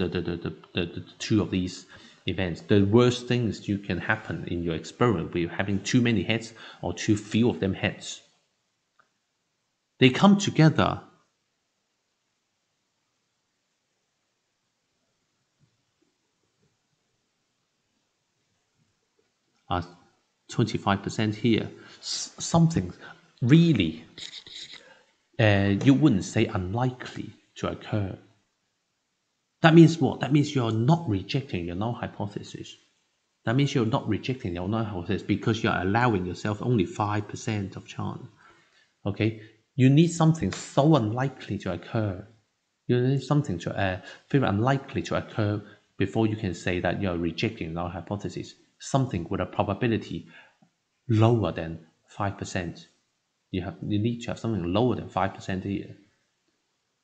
2 of these events. The worst things you can happen in your experiment with having too many heads or too few of them heads. They come together as 25% here. Something really you wouldn't say unlikely to occur. That means what? That means you're not rejecting your null hypothesis. That means you're not rejecting your null hypothesis because you're allowing yourself only 5% of chance. Okay, you need something so unlikely to occur. You need something to very unlikely to occur before you can say that you're rejecting null hypothesis. Something with a probability lower than 5%. You need to have something lower than 5% here.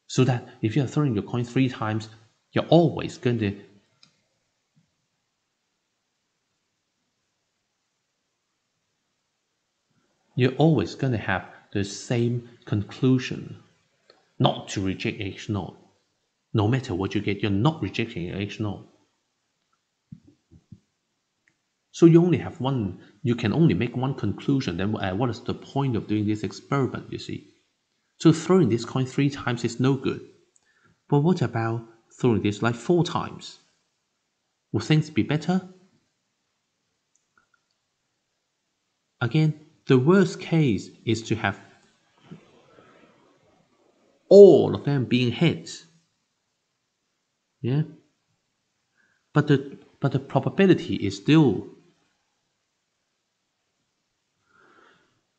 So that if you're throwing your coin 3 times, you're always going to have the same conclusion, not to reject H0. No matter what you get, you're not rejecting H0. So you only have one, you can only make one conclusion. Then what is the point of doing this experiment, you see? So throwing this coin 3 times is no good. But what about throwing this like 4 times? Will things be better? Again, the worst case is to have all of them being heads. Yeah? But the probability is still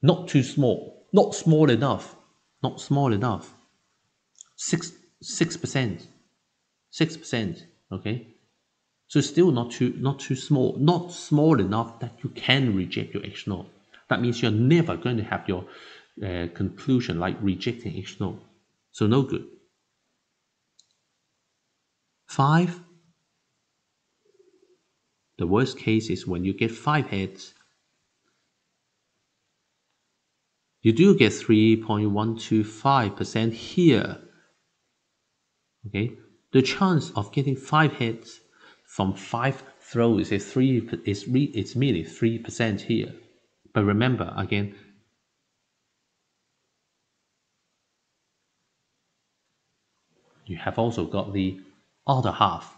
not too small, not small enough, not small enough. 6%, 6%. Okay, so still not too small, not small enough that you can reject your H0. That means you're never going to have your conclusion like rejecting H0. So no good. 5. The worst case is when you get 5 heads. You do get 3.125% here. Okay, the chance of getting 5 heads from 5 throws is it's merely 3% here. But remember again, you have also got the other half.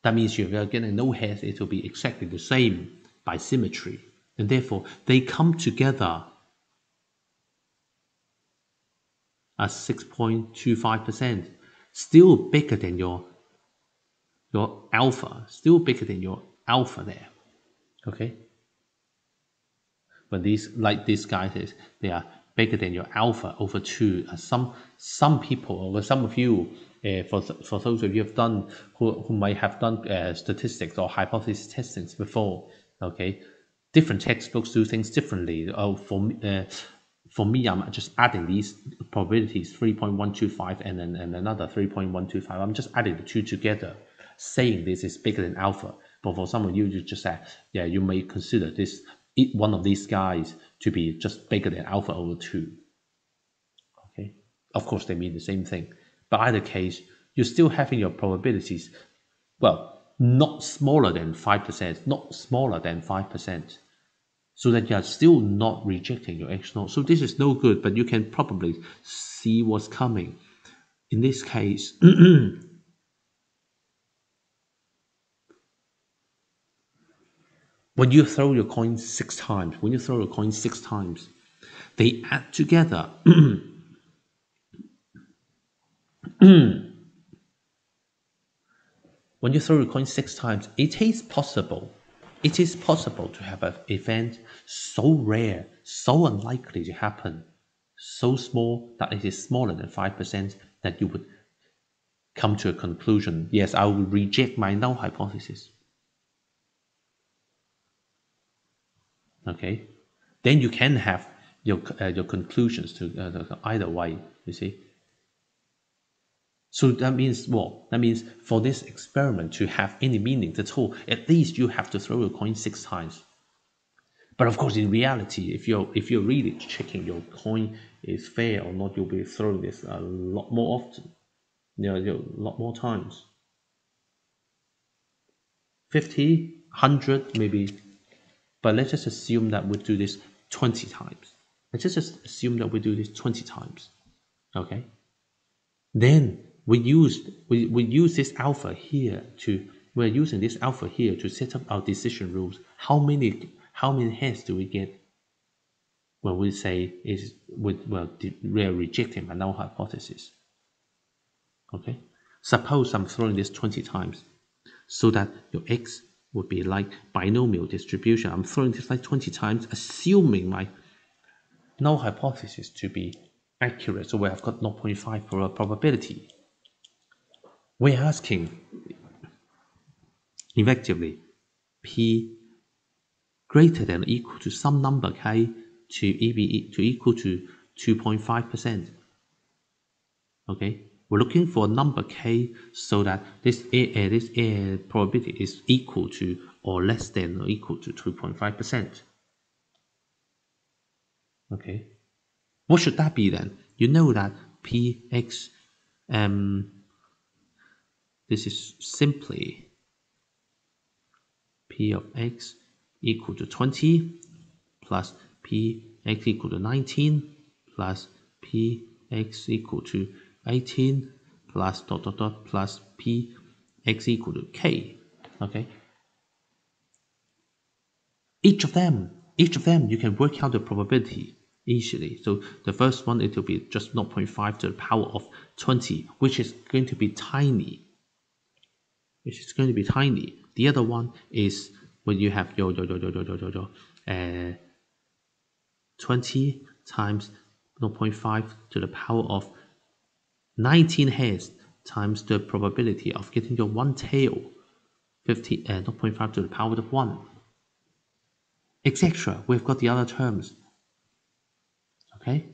That means if you're getting no heads, it will be exactly the same by symmetry, and therefore they come together as 6.25%, still bigger than your alpha, still bigger than your alpha there. Okay, but these guys they are bigger than your alpha over 2. Some people, or some of you, for those of you who might have done statistics or hypothesis testings before, okay, different textbooks do things differently. For me, I'm just adding these probabilities, 3.125 and then another 3.125. I'm just adding the two together, saying this is bigger than alpha. But for some of you, you just say, yeah, you may consider this one of these guys to be just bigger than alpha over 2. Okay, of course they mean the same thing, but either case, you're still having your probabilities, well, not smaller than 5%, not smaller than 5%, so that you are still not rejecting your H0. So this is no good, but you can probably see what's coming. In this case, when you throw your coin 6 times, they add together. When you throw your coin 6 times, it is possible to have an event so rare, so unlikely to happen, so small that it is smaller than 5%, that you would come to a conclusion, yes, I will reject my null hypothesis. Okay, then you can have your conclusions to either way, you see. So that means what? That means for this experiment to have any meaning at all, at least you have to throw your coin 6 times. But of course, in reality, if you're really checking your coin is fair or not, you'll be throwing this a lot more often, a lot more times. 50, 100 maybe, but let's just assume that we do this 20 times. Let's just assume that we do this 20 times, okay? Then we use this alpha here we're using this alpha here to set up our decision rules. How many heads do we get when we say we're rejecting a null hypothesis? Okay, suppose I'm throwing this 20 times, so that your x would be like binomial distribution. I'm throwing this like 20 times, assuming my null hypothesis to be accurate. So we have got 0.5 probability. We're asking effectively p greater than or equal to some number k to equal to 2.5%. Okay, we're looking for a number k so that this probability is equal to or less than or equal to 2.5%. Okay, what should that be then? You know that px, this is simply p of x equal to 20 plus px equal to 19 plus px equal to 18 plus plus px equal to k. Okay, each of them you can work out the probability easily. So the first one, it will be just 0.5 to the power of 20, which is going to be tiny. The other one is when you have your 20 times 0.5 to the power of 19 heads times the probability of getting your one tail, 0.5 to the power of 1, etc. We've got the other terms. Okay.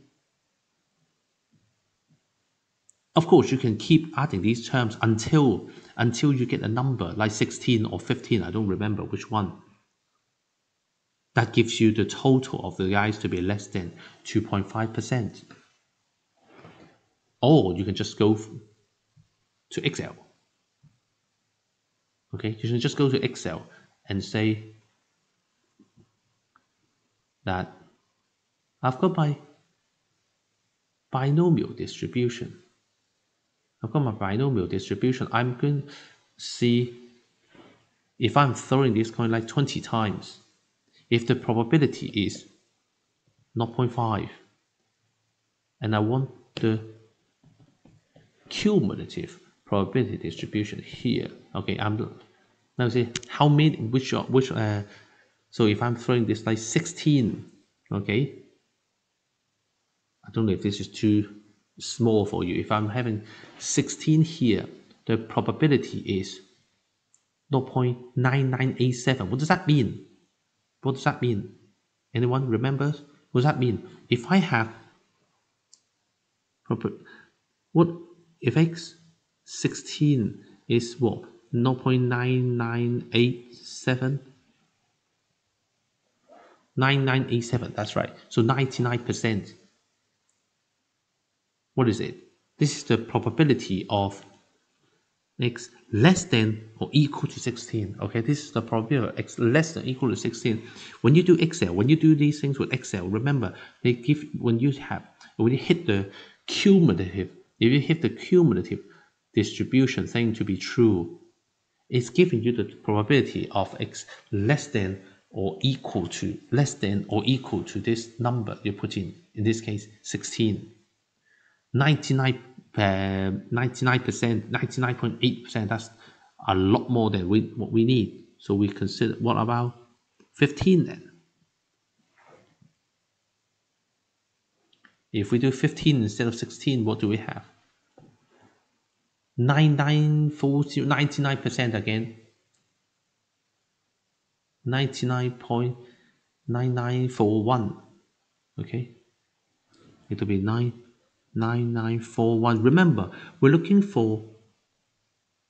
Of course, you can keep adding these terms until you get a number like 16 or 15. I don't remember which one. That gives you the total of the guys to be less than 2.5%. Or you can just go to Excel. Okay, you can just go to Excel and say that I've got my binomial distribution. I'm going to see if I'm throwing this coin like 20 times, if the probability is 0.5, and I want the cumulative probability distribution here. Okay, now see how many so if I'm throwing this like 16, okay, I don't know if this is too small for you. If I'm having 16 here, the probability is 0.9987. What does that mean? Anyone remembers? What does that mean? If I have if x 16 is what? 0.9987? 9987, that's right. So 99%. What is it? This is the probability of x less than or equal to 16. Okay, this is the probability of x less than or equal to 16. When you do Excel, when you do these things with Excel, remember they give when you hit the cumulative, if you hit the cumulative distribution thing to be true, it's giving you the probability of x less than or equal to this number you put in this case 16. 99%, 99.8%, that's a lot more than what we need. So we consider, what about 15 then? If we do 15 instead of 16, what do we have? 99% again. 99.9941. Okay, it will be 9941. Remember, we're looking for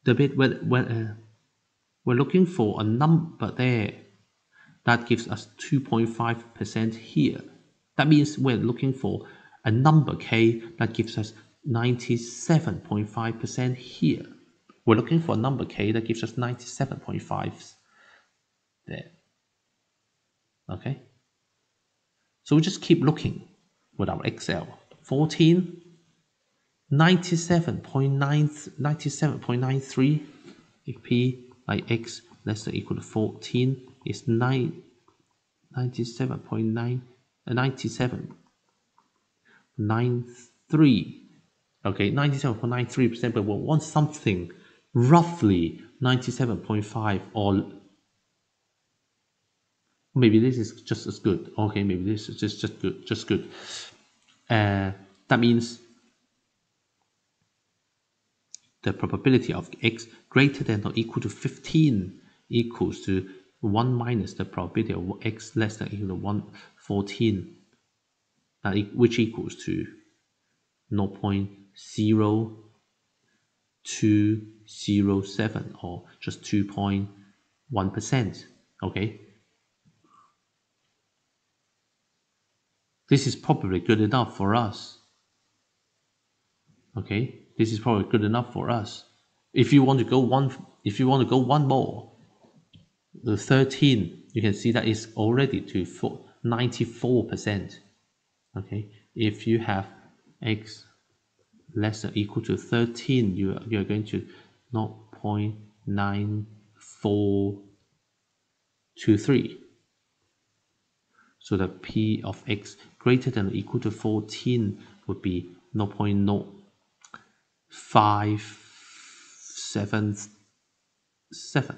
the bit we're looking for a number there that gives us 2.5% here. That means we're looking for a number k that gives us 97.5% here. We're looking for a number k that gives us 97.5 there. Okay? So we just keep looking with our Excel. 14, 97.93. If p like x less than or equal to 14 is 97.93. Okay, 97.93%, but we want something roughly 97.5, or maybe this is just as good. Okay, maybe this is just good. That means the probability of x greater than or equal to 15 equals to 1 minus the probability of x less than or equal to 114, which equals to 0.0207, or just 2.1%. Okay, this is probably good enough for us. Okay, this is probably good enough for us. If you want to go one more, the 13, you can see that is already to 94%. Okay, if you have x less than or equal to 13, you are going to 0.9423. So the p of x greater than or equal to 14 would be 0.0577.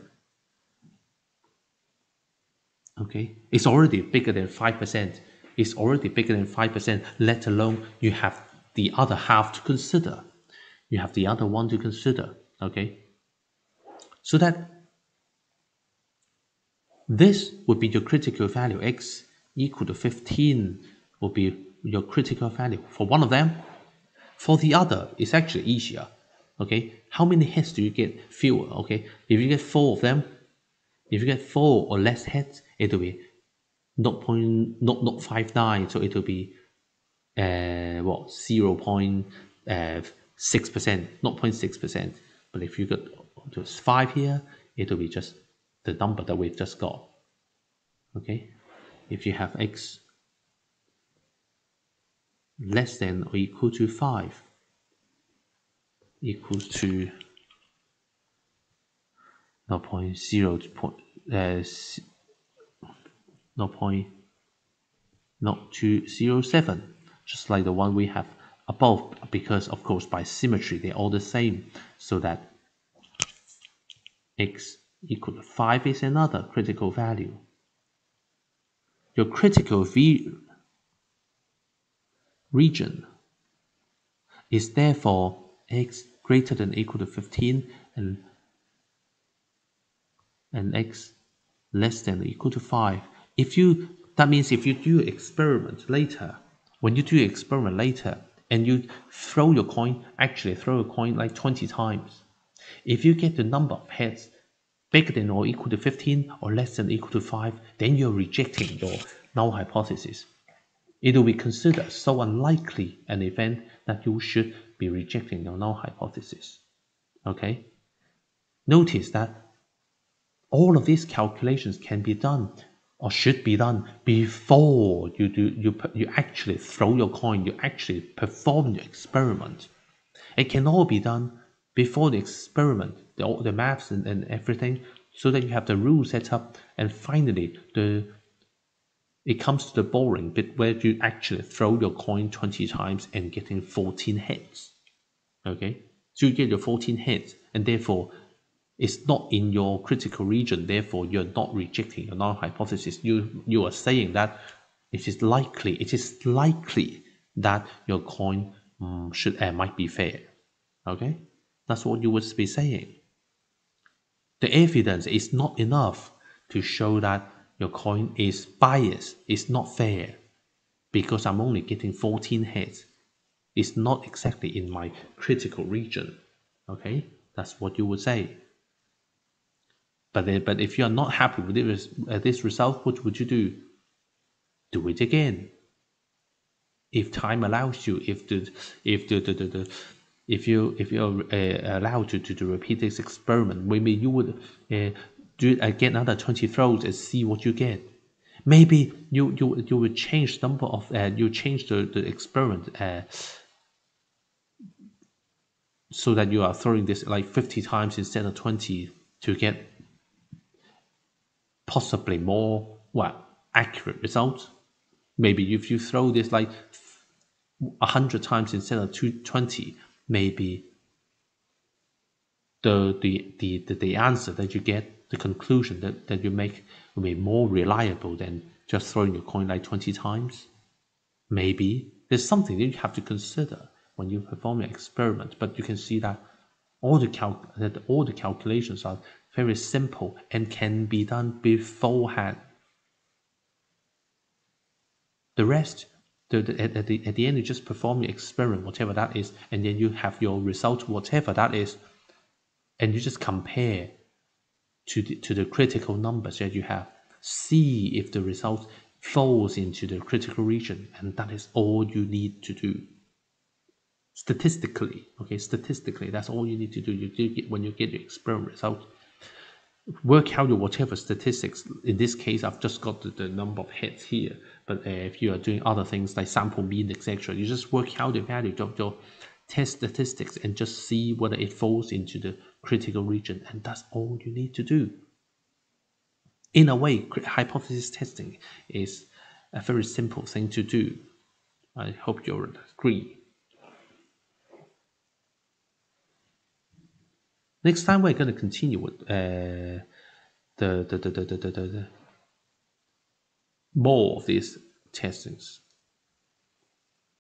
Okay, it's already bigger than 5%. It's already bigger than 5%, let alone you have the other half to consider. You have the other one to consider. Okay, so that this would be your critical value. X equal to 15 will be your critical value for one of them. For the other, it's actually easier. Okay, how many hits do you get? Fewer. Okay, if you get 4 of them, if you get 4 or less hits, it will be 0.059. So it will be 0.6%, 0.6%. But if you got just 5 here, it will be just the number that we've just got. Okay, if you have x less than or equal to 5 equals to 0.0207, just like the one we have above, because of course by symmetry they're all the same, so that x equal to 5 is another critical value. Your critical region is therefore x greater than or equal to 15 and x less than or equal to 5. That means if you do experiment later, when you do experiment later and you throw your coin, actually throw a coin like 20 times, if you get the number of heads bigger than or equal to 15 or less than or equal to 5, then you're rejecting your null hypothesis. It will be considered so unlikely an event that you should be rejecting your null hypothesis. Okay? Notice that all of these calculations can be done or should be done before you actually throw your coin, you actually perform your experiment. It can all be done before the experiment, the maths and everything, so that you have the rules set up, and finally it comes to the boring bit where you actually throw your coin 20 times and getting 14 hits. Okay, so you get your 14 hits, and therefore it's not in your critical region, therefore you're not rejecting your null hypothesis. You are saying that it is likely that your coin might be fair. Okay, that's what you would be saying. The evidence is not enough to show that your coin is biased, it's not fair, because I'm only getting 14 hits. It's not exactly in my critical region. Okay, that's what you would say. But if you are not happy with this result, what would you do? Do it again. If time allows you, if the if you're allowed to repeat this experiment, maybe you would do it again another 20 throws and see what you get. Maybe you will change number of you change the experiment so that you are throwing this like 50 times instead of 20 to get possibly more accurate results. Maybe if you throw this like 100 times instead of 20, maybe the answer that you get, the conclusion that you make will be more reliable than just throwing your coin like 20 times. Maybe there's something that you have to consider when you perform an experiment, but you can see that all the calculations are very simple and can be done beforehand. The rest, at the end, you just perform your experiment, whatever that is, and then you have your result, whatever that is, and you just compare to the critical numbers that you have. See if the result falls into the critical region, and that is all you need to do. Statistically, that's all you need to do. When you get your experiment result, work out your whatever statistics. In this case, I've just got the number of hits here, but if you are doing other things like sample mean, etc., you just work out the value of your test statistics and just see whether it falls into the critical region, and that's all you need to do. In a way, hypothesis testing is a very simple thing to do. I hope you'll agree. Next time we're going to continue with the more of these testings.